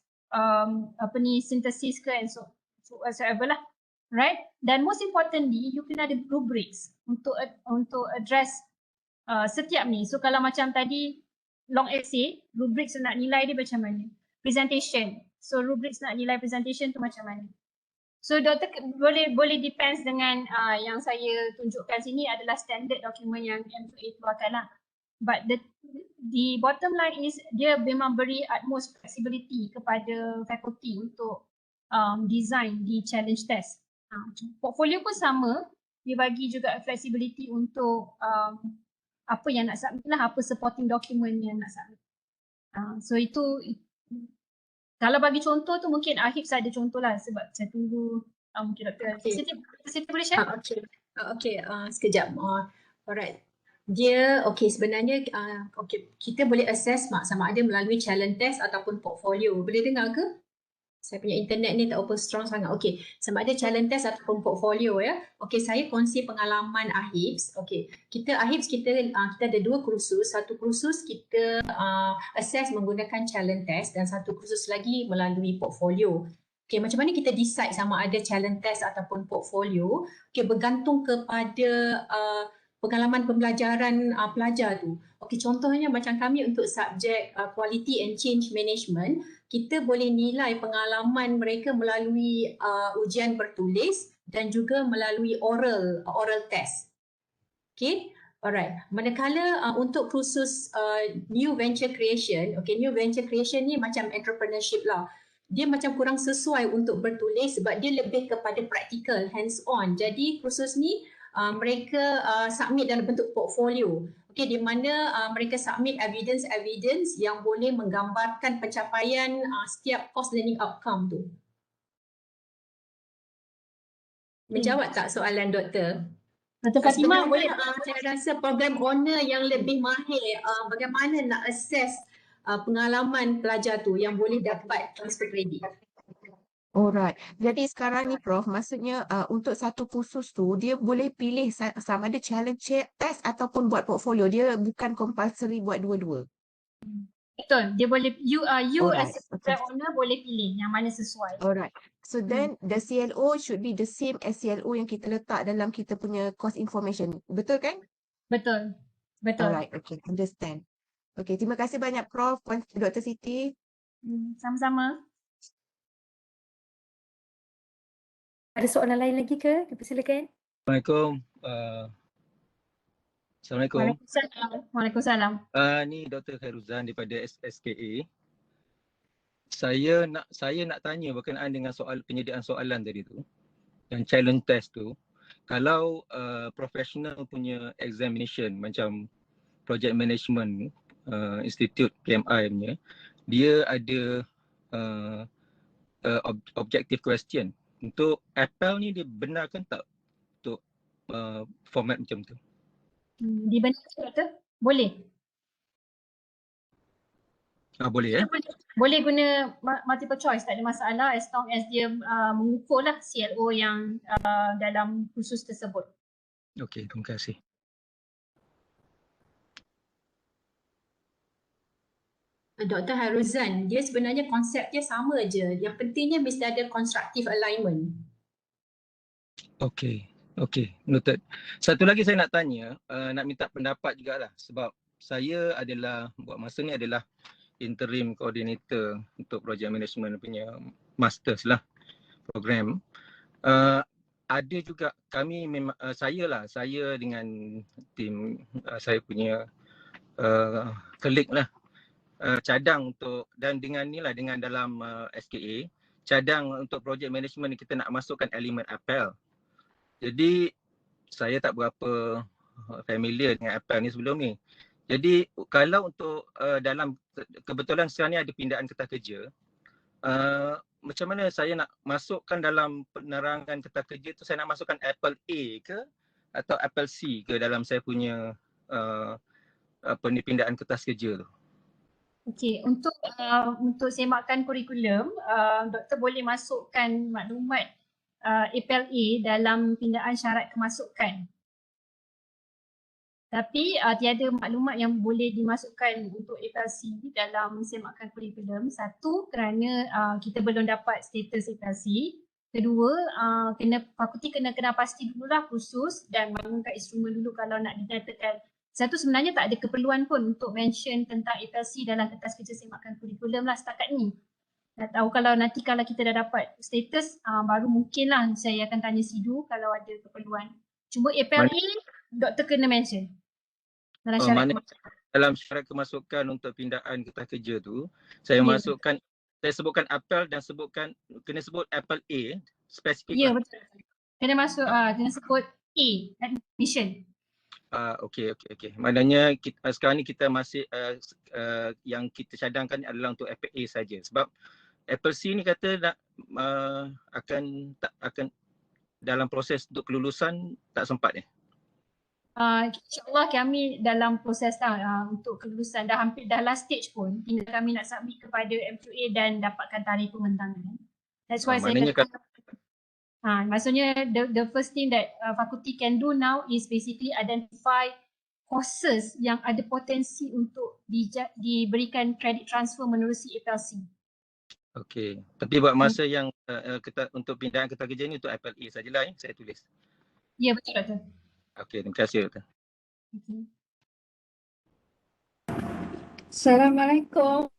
synthesis ke and so whatsoever lah, right? Dan most importantly, you kena ada rubrics untuk address setiap ni. So kalau macam tadi long essay, rubrics nak nilai dia macam mana? Presentation, so rubrics nak nilai presentation tu macam mana? So doktor boleh depends dengan yang saya tunjukkan sini adalah standard dokumen yang M2A keluarkan lah. But the bottom line is dia memang beri utmost flexibility kepada faculty untuk design di challenge test. Portfolio pun sama, dia bagi juga flexibility untuk apa yang nak submit lah, apa supporting document yang nak submit. So itu kalau bagi contoh tu mungkin Ahib ada contoh lah sebab saya tunggu mungkin Dr. Siti boleh share? Sekejap. Alright. Dia sebenarnya kita boleh assess sama ada melalui challenge test ataupun portfolio. Boleh dengar ke? Saya punya internet ni tak open strong sangat. Sama ada challenge test ataupun portfolio ya. Saya kongsi pengalaman AHIBS. Kita ada 2 kursus. Satu kursus kita assess menggunakan challenge test dan satu kursus lagi melalui portfolio. Macam mana kita decide sama ada challenge test ataupun portfolio? Bergantung kepada pengalaman pembelajaran pelajar tu. Contohnya macam kami untuk subjek Quality and Change Management, kita boleh nilai pengalaman mereka melalui ujian bertulis dan juga melalui oral test. Alright. Manakala untuk kursus New Venture Creation, New Venture Creation ni macam entrepreneurship lah. Dia macam kurang sesuai untuk bertulis sebab dia lebih kepada practical, hands on. Jadi kursus ni mereka submit dalam bentuk portfolio. Di mana mereka submit evidence yang boleh menggambarkan pencapaian setiap course learning outcome tu. Menjawab tak soalan doktor? Dr. Fatimah boleh? Saya rasa program owner yang lebih mahir bagaimana nak assess pengalaman pelajar tu yang boleh dapat transfer kredit. Alright. Jadi sekarang ni Prof, maksudnya untuk satu kursus tu dia boleh pilih sama ada challenge test ataupun buat portfolio. Dia bukan compulsory buat dua-dua. Betul. Dia boleh you Alright, as a program owner boleh pilih yang mana sesuai. Alright. So then the CLO should be the same as CLO yang kita letak dalam kita punya course information. Betul kan? Betul. Alright, understand. Terima kasih banyak Prof, Dr. Siti. Sama-sama. Ada soalan lain lagi ke? Silakan. Assalamualaikum. Assalamualaikum. Waalaikumsalam. Ni Dr. Khairuzan daripada SKA. Saya nak tanya berkenaan dengan penyediaan soalan tadi tu. Yang challenge test tu. Kalau professional punya examination macam project management institute PMI punya, dia ada objective question. Untuk APPEL ni dia benarkan tak untuk format macam tu? Dibenarkan doktor? Boleh. Boleh Boleh guna multiple choice, tak ada masalah as long as dia mengukur lah CLO yang dalam kursus tersebut. Terima kasih. Dr. Haruzan, dia sebenarnya konsep dia sama je. Yang pentingnya mesti ada constructive alignment. Noted. Satu lagi saya nak tanya, nak minta pendapat jugalah sebab saya adalah buat masa ni adalah interim coordinator untuk project management punya masters lah program. Ada juga kami memang saya dengan tim saya punya colleague lah cadang untuk dan dengan dalam SKA cadang untuk project management ni kita nak masukkan elemen APPEL. Jadi saya tak berapa familiar dengan APPEL ni sebelum ni. Jadi kalau untuk dalam kebetulan sekarang ni ada pindaan Ketah Kerja, macam mana saya nak masukkan dalam penerangan Ketah Kerja tu, saya nak masukkan APPEL A ke atau apel C ke dalam saya punya pindaan kertas kerja tu? Okey, untuk semakan kurikulum, doktor boleh masukkan maklumat APLA dalam pindaan syarat kemasukan. Tapi tiada maklumat yang boleh dimasukkan untuk APLC dalam semakan kurikulum. Satu, kerana kita belum dapat status APLC. Kedua, fakulti kena pasti dululah khusus dan bangunkan instrumen dulu kalau nak dinyatakan. Satu, sebenarnya tak ada keperluan pun untuk mention tentang APLC dalam kertas kerja semakan kurikulum lah setakat ni. Tak tahu kalau nanti kalau kita dah dapat status, baru mungkinlah saya akan tanya SIDU kalau ada keperluan. Cuma APLA, doktor kena mention dalam syarat kemasukan. Dalam syarat kemasukan untuk pindaan kertas kerja tu, saya masukkan, saya sebutkan apel dan kena sebut apel A, spesifik Ya, lah. betul. Kena masuk, kena sebut A, admission. Okey. Maknanya sekarang ni kita masih yang kita cadangkan adalah untuk FA saja. Sebab Apple C ni kata nak akan dalam proses untuk kelulusan tak sempat InsyaAllah kami dalam proses untuk kelulusan dah last stage pun, tinggal kami nak submit kepada MQA dan dapatkan tarikh pembentangan. That's why saya kata, maksudnya the first thing that faculty can do now is basically identify courses yang ada potensi untuk diberikan credit transfer menerusi APLC. Okey. Tapi buat masa yang untuk pindaan kertas kerja ni untuk APLA sajalah saya tulis. Ya, betul doktor. Okey, terima kasih doktor. Assalamualaikum.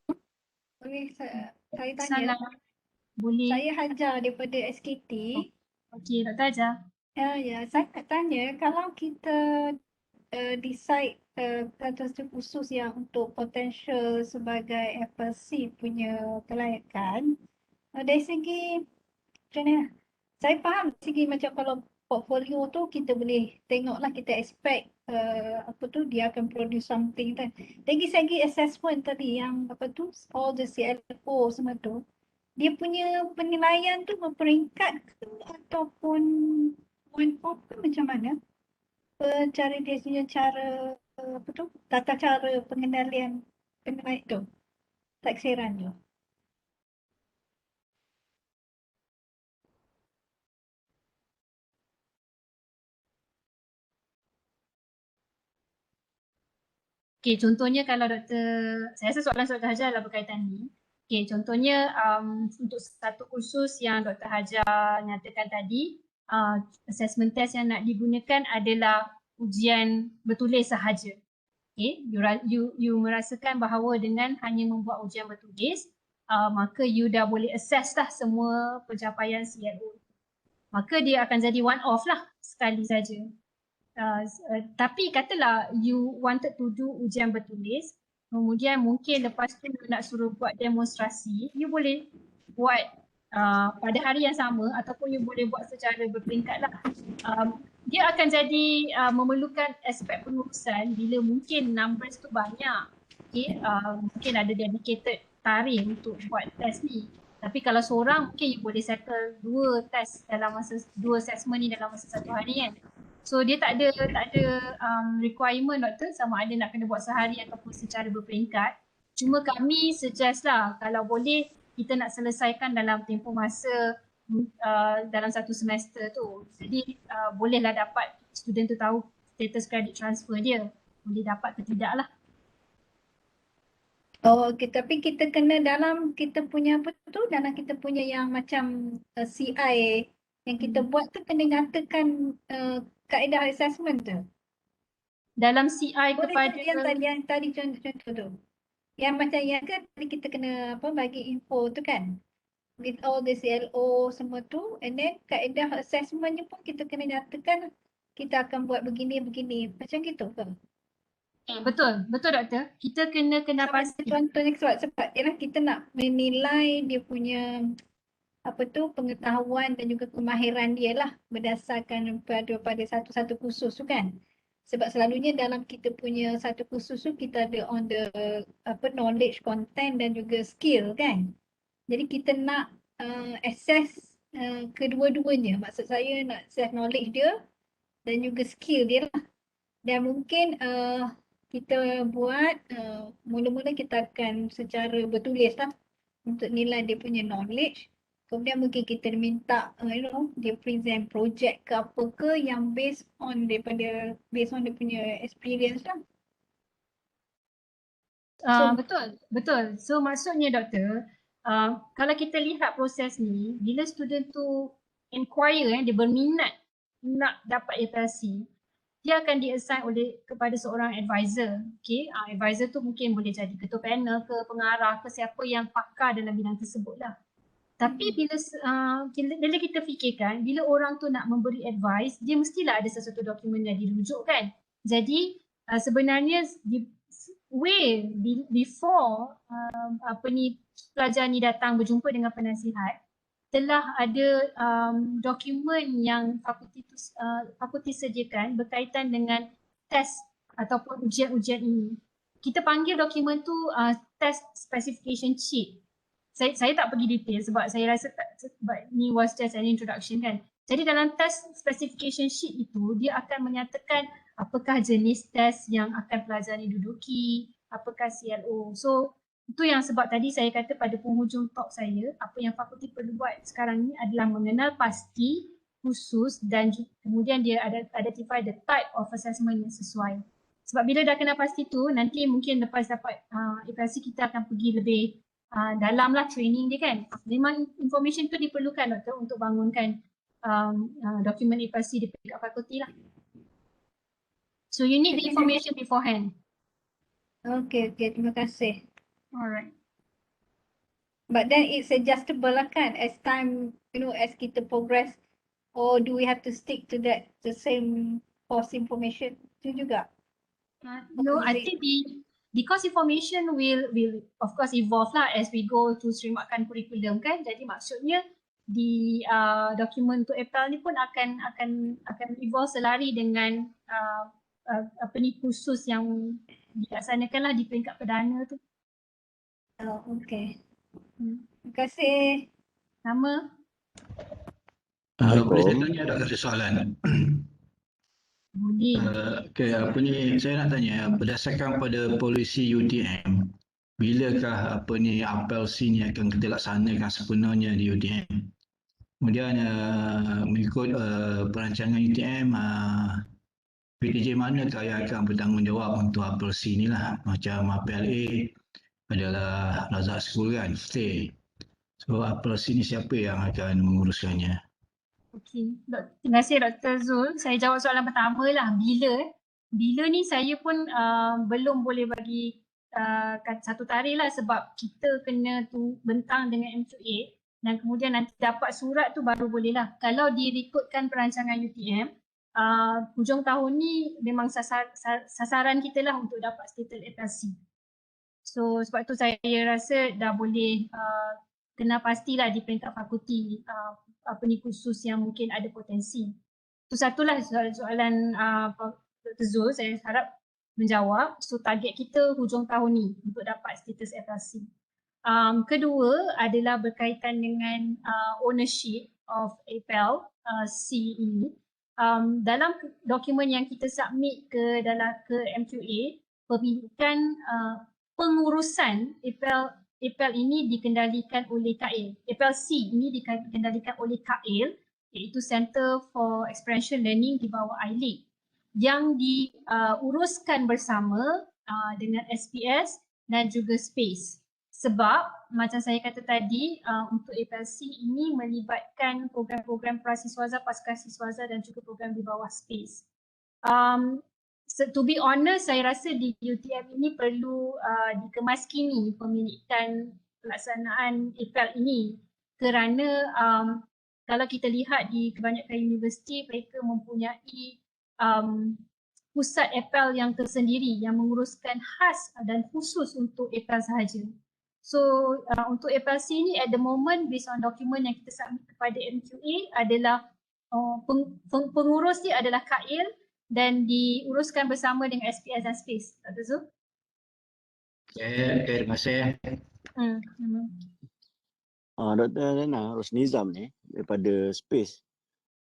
Boleh saya tanya? Boleh. Saya Hajar daripada SKT. Okey, Dr. Hajar. Ya, saya nak tanya kalau kita decide kertas khusus yang untuk potential sebagai FLC punya kelayakan, dari segi macam mana? Saya faham dari segi macam kalau portfolio tu kita boleh tengoklah, kita expect dia akan produce something kan. Dari segi assessment tadi yang all the CLO semua tu, dia punya penilaian tu berperingkat ke ataupun one off ke macam mana? Cara dia punya cara tata cara pengendalian penilaian tu, taksiran tu. Okey, contohnya kalau saya rasa soalan Dr. Hajar adalah berkaitan ni. Okey, contohnya untuk satu kursus yang Dr. Hajar nyatakan tadi, assessment test yang nak digunakan adalah ujian bertulis sahaja. Okey, you merasakan bahawa dengan hanya membuat ujian bertulis, maka you dah boleh assess lah semua pencapaian CLO. Maka dia akan jadi one off lah sekali saja. Tapi katalah you wanted to do ujian bertulis, kemudian mungkin lepas tu you nak suruh buat demonstrasi, you boleh buat pada hari yang sama ataupun you boleh buat secara berperingkat lah. Dia akan jadi memerlukan aspek pengurusan bila mungkin numbers tu banyak. Okay, mungkin ada dedicated tarikh untuk buat test ni. Tapi kalau seorang mungkin you boleh settle 2 test dalam masa 2 assessment ni dalam masa 1 hari kan. So dia tak ada requirement doktor sama ada nak kena buat sehari ataupun secara berperingkat. Cuma kami suggest lah kalau boleh kita nak selesaikan dalam tempoh masa dalam 1 semester tu. Jadi bolehlah dapat student tu tahu status credit transfer dia. Boleh dapat ke tidak lah. Oh, okay. Tapi kita kena dalam kita punya dalam kita punya yang macam CI yang kita buat tu kena nyatakan kaedah assessment tu. Dalam CI kepada yang tadi contoh tu. Yang macam yang kan tadi kita kena bagi info tu kan. With all the CLO semua tu, and then kaedah assessmentnya pun kita kena nyatakan kita akan buat begini. Macam gitu ke? Betul doktor. Kita kena pasti. Contohnya sebab ialah kita nak menilai dia punya pengetahuan dan juga kemahiran dia lah berdasarkan pada satu kursus tu kan. Sebab selalunya dalam kita punya satu kursus tu kita ada on the knowledge content dan juga skill kan. Jadi kita nak assess kedua-duanya. Maksud saya nak assess knowledge dia dan juga skill dia lah. Dan mungkin kita buat mula-mula kita akan secara bertulis lah untuk nilai dia punya knowledge. Kemudian mungkin kita minta dia present project ke apa ke yang based on dia punya experience lah. Betul. So maksudnya doktor, kalau kita lihat proses ni, bila student tu inquire, dia berminat nak dapat FLC, dia akan di-assign kepada seorang advisor. Okay, advisor tu mungkin boleh jadi ketua panel ke pengarah ke siapa yang pakar dalam bidang tersebut lah. Tapi bila kita fikirkan, bila orang tu nak memberi advice, dia mestilah ada sesuatu dokumen yang dirujuk kan. Jadi sebenarnya before pelajar ni datang berjumpa dengan penasihat, telah ada dokumen yang fakulti sediakan berkaitan dengan test ataupun ujian-ujian ini. Kita panggil dokumen tu test specification sheet. Saya tak pergi detail sebab saya rasa sebab ni was just an introduction kan. Jadi dalam test specification sheet itu, dia akan menyatakan apakah jenis test yang akan pelajar ni duduki, apakah CLO. So itu yang sebab tadi saya kata pada penghujung talk saya, apa yang fakulti perlu buat sekarang ni adalah mengenal pasti, khusus dan kemudian dia identify the type of assessment yang sesuai. Sebab bila dah kenal pasti tu, nanti mungkin lepas dapat FLC kita akan pergi lebih dalam lah training dia kan. Memang information tu diperlukan doktor untuk bangunkan dokumen FLC di peringkat fakulti lah. So you need the information beforehand. Okay, terima kasih. Alright. But then it's adjustable lah kan as time, as kita progress, or do we have to stick to the same course information tu juga? No, I think the course information will of course evolve lah as we go to streamline curriculum kan. Jadi maksudnya di dokumen untuk EPAL ni pun akan evolve selari dengan khusus yang dilaksanakan lah di peringkat perdana tu. Oh, okay. Terima kasih. Sama. Boleh saya tanya ada soalan? Boleh. Saya nak tanya, berdasarkan pada polisi UTM, bilakah apel C ni akan kita laksanakan sepenuhnya di UTM? Kemudian mengikut perancangan UTM, PTJ manakah yang akan bertanggungjawab untuk apel C ni lah? Macam apel A adalah Razak School kan, stay. So apel C ni siapa yang akan menguruskannya? Okey, terima kasih Dr. Zul. Saya jawab soalan pertama lah, bila ni saya pun belum boleh bagi satu tarikh lah sebab kita kena tu bentang dengan MQA dan kemudian nanti dapat surat tu baru boleh lah. Kalau direkodkan perancangan UTM, hujung tahun ni memang sasaran kita lah untuk dapat status FLC. So sebab tu saya rasa dah boleh kena pastilah di peringkat fakulti khusus yang mungkin ada potensi. Itu satulah soalan Dr. Zul, saya harap menjawab. So target kita hujung tahun ni untuk dapat status FLC. Kedua adalah berkaitan dengan ownership of APEL C ini. Dalam dokumen yang kita submit ke MQA, pemilikan pengurusan APEL ini dikendalikan oleh KAIL. APEL C ini dikendalikan oleh KAIL, iaitu Center for Experiential Learning di bawah ILIC, yang diuruskan bersama dengan SPS dan juga SPACE. Sebab macam saya kata tadi, untuk APEL C ini melibatkan program-program prasiswaza, pascasiswaza dan juga program di bawah SPACE. To be honest, saya rasa di UTM ini perlu dikemaskini pemilikan pelaksanaan APEL ini kerana kalau kita lihat di kebanyakan universiti, mereka mempunyai pusat APEL yang tersendiri yang menguruskan khas dan khusus untuk APEL sahaja. So untuk APEL C ini at the moment based on dokumen yang kita submit kepada MQA adalah pengurus dia adalah KAIL dan diuruskan bersama dengan SPS dan SPACE. Dr. Zul? Terima kasih. Dr. Lena Rosnizam ni daripada SPACE.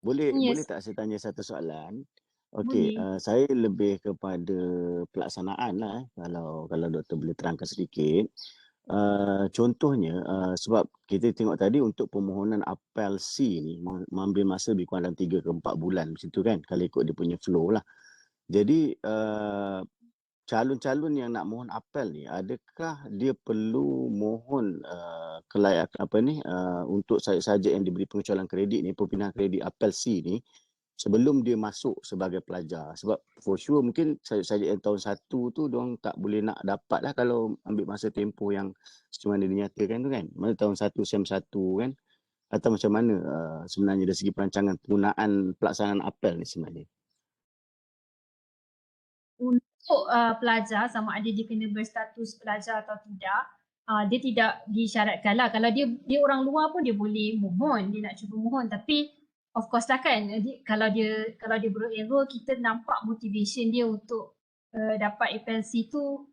Boleh tak saya tanya satu soalan? Okey, Boleh. saya lebih kepada pelaksanaan lah kalau doktor boleh terangkan sedikit. Contohnya sebab kita tengok tadi untuk permohonan apel C ni mengambil masa lebih kurang dalam 3 ke 4 bulan macam tu kan kalau ikut dia punya flow lah. Jadi calon-calon yang nak mohon apel ni adakah dia perlu mohon untuk sajak yang diberi pengecualian kredit ni, perpindahan kredit apel C ni sebelum dia masuk sebagai pelajar. Sebab for sure mungkin sajak yang tahun 1 tu diorang tak boleh nak dapat lah kalau ambil masa tempoh yang macam mana dinyatakan tu kan. Mana tahun 1 SEM 1 kan. Atau macam mana sebenarnya dari segi perancangan penggunaan pelaksanaan apel ni sebenarnya. Untuk pelajar sama ada dia kena berstatus pelajar atau tidak, dia tidak disyaratkan lah. Kalau dia orang luar pun dia boleh mohon, dia nak cuba mohon, tapi of course lah kan, kalau dia berenroll, kita nampak motivation dia untuk dapat FLC tu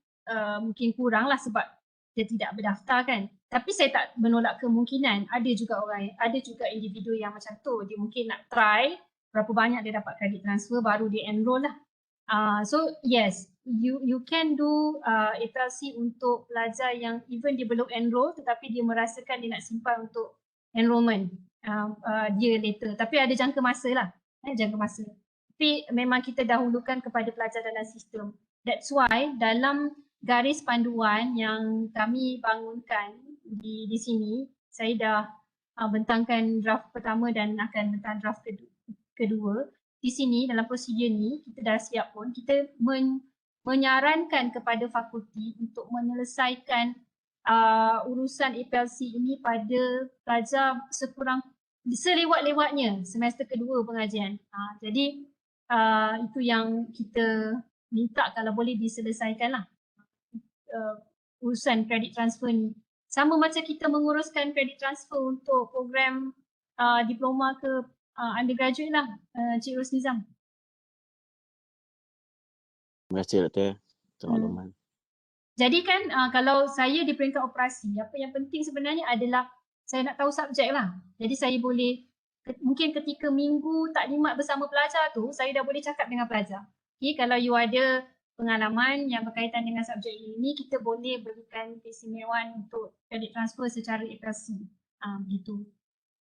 mungkin kurang lah sebab dia tidak berdaftar kan. Tapi saya tak menolak kemungkinan, ada juga individu yang macam tu, dia mungkin nak try berapa banyak dia dapat kredit transfer baru dia enroll lah. So yes, you can do FLC untuk pelajar yang even dia belum enroll tetapi dia merasakan dia nak simpan untuk enrollment dia later. Tapi ada jangka masa lah, jangka masa. Tapi memang kita dahulukan kepada pelajar dalam sistem. That's why dalam garis panduan yang kami bangunkan di sini, saya dah bentangkan draft pertama dan akan bentang draft kedua. Di sini dalam prosedur ni kita dah siap pun, kita menyarankan kepada fakulti untuk menyelesaikan urusan FLC ini pada pelajar selewat-lewatnya semester kedua pengajian. Jadi itu yang kita minta kalau boleh diselesaikan lah urusan kredit transfer ni. Sama macam kita menguruskan kredit transfer untuk program diploma ke undergraduate lah, Cik Rosnizam. Terima kasih Doktor untuk makluman. Jadi kan kalau saya di peringkat operasi, apa yang penting sebenarnya adalah saya nak tahu subjek lah. Jadi saya boleh, mungkin ketika minggu taklimat bersama pelajar tu, saya dah boleh cakap dengan pelajar. Okay, kalau you ada pengalaman yang berkaitan dengan subjek ini, kita boleh berikan keistimewaan untuk kredit transfer secara FLC. Begitu.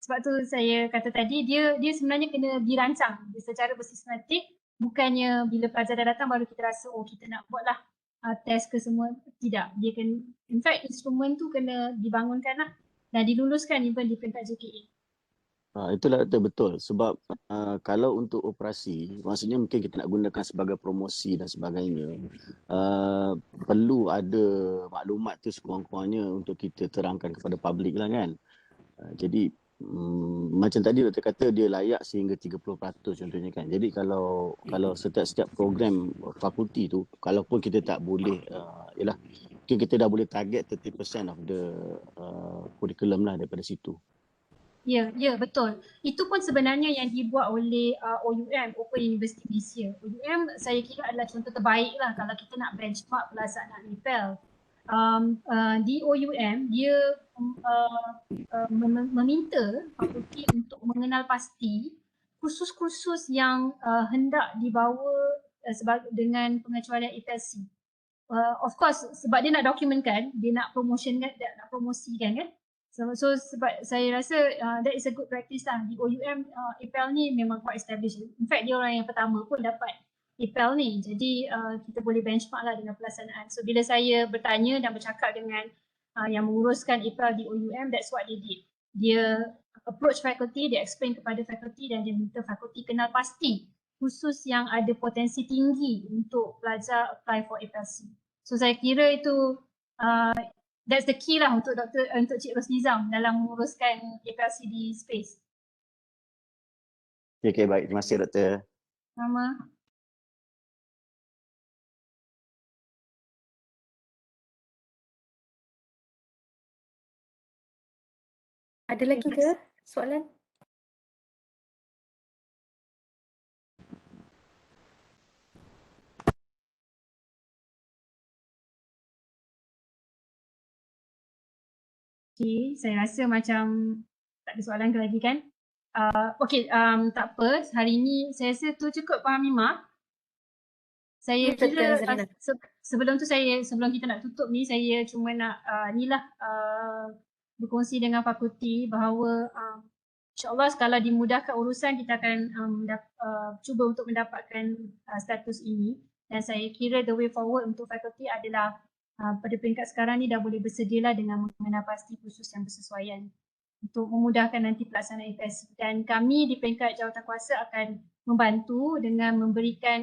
Sebab tu saya kata tadi, dia sebenarnya kena dirancang secara bersistematik, bukannya bila pelajar dah datang baru kita rasa kita nak buatlah test ke semua. Tidak, dia kena, in fact instrumen tu kena dibangunkan lah dan diluluskan even di peringkat JKA. Itulah betul sebab kalau untuk operasi maksudnya mungkin kita nak gunakan sebagai promosi dan sebagainya, perlu ada maklumat tu sekurang-kurangnya untuk kita terangkan kepada publik lah kan. Jadi macam tadi doktor kata dia layak sehingga 30% contohnya kan. Jadi kalau setiap program fakulti tu, kalaupun kita tak boleh mungkin kita dah boleh target 30% of the curriculum lah daripada situ. Ya, betul. Itu pun sebenarnya yang dibuat oleh OUM, Open University Malaysia. OUM saya kira adalah contoh terbaik lah kalau kita nak benchmark pelaksanaan IPL. Di OUM, dia meminta fakulti untuk mengenal pasti kursus-kursus yang hendak dibawa dengan pengecualian FLC. Of course, sebab dia nak dokumentkan, dia nak promosikan kan. So sebab saya rasa that is a good practice lah. Di OUM, IPL ni memang quite established. In fact, dia orang yang pertama pun dapat IPL ni. Jadi kita boleh benchmark lah dengan pelaksanaan. So bila saya bertanya dan bercakap dengan yang menguruskan IPL di OUM, that's what they did. Dia approach faculty, dia explain kepada faculty dan dia minta faculty kenal pasti khusus yang ada potensi tinggi untuk pelajar apply for FLC. So saya kira itu that's the key lah untuk Cik Rosnizam dalam menguruskan FLC di space. Okay, baik. Terima kasih Doktor. Sama. Ada lagi ke soalan? Okay, saya rasa macam tak ada soalan ke lagi kan? Tak apa. Hari ni saya rasa tu cukup Puan Hamimah. Saya Betul, kira Zarina. sebelum kita nak tutup ni, saya cuma nak berkongsi dengan fakulti bahawa InsyaAllah kalau dimudahkan urusan, kita akan cuba untuk mendapatkan status ini. Dan saya kira the way forward untuk fakulti adalah pada peringkat sekarang ni dah boleh bersedialah dengan mengenal pasti khusus yang bersesuaian untuk memudahkan nanti pelaksanaan FS. Dan kami di peringkat jawatankuasa akan membantu dengan memberikan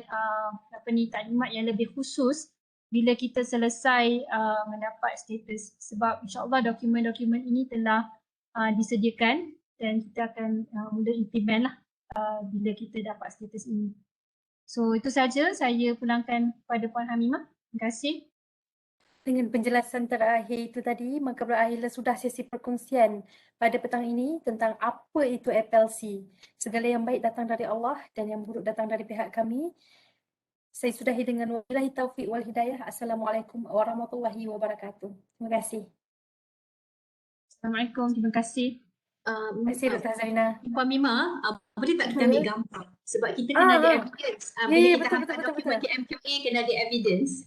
taklimat yang lebih khusus bila kita selesai mendapat status. Sebab insyaAllah dokumen-dokumen ini telah disediakan dan kita akan mula implement lah bila kita dapat status ini. So itu saja saya pulangkan kepada Puan Hamimah. Terima kasih. Dengan penjelasan terakhir itu tadi, maka berakhirlah sudah sesi perkongsian pada petang ini tentang apa itu FLC. Segala yang baik datang dari Allah dan yang buruk datang dari pihak kami. Saya sudahi dengan wabillahi taufiq wal hidayah. Assalamualaikum warahmatullahi wabarakatuh. Terima kasih. Assalamualaikum. Terima kasih. Terima kasih Dr. Zarina. Puan Mima, boleh tak kita ambil gambar? Sebab kita kena ada evidence. Bila kita hantar dokumen ke MQA, kena ada evidence.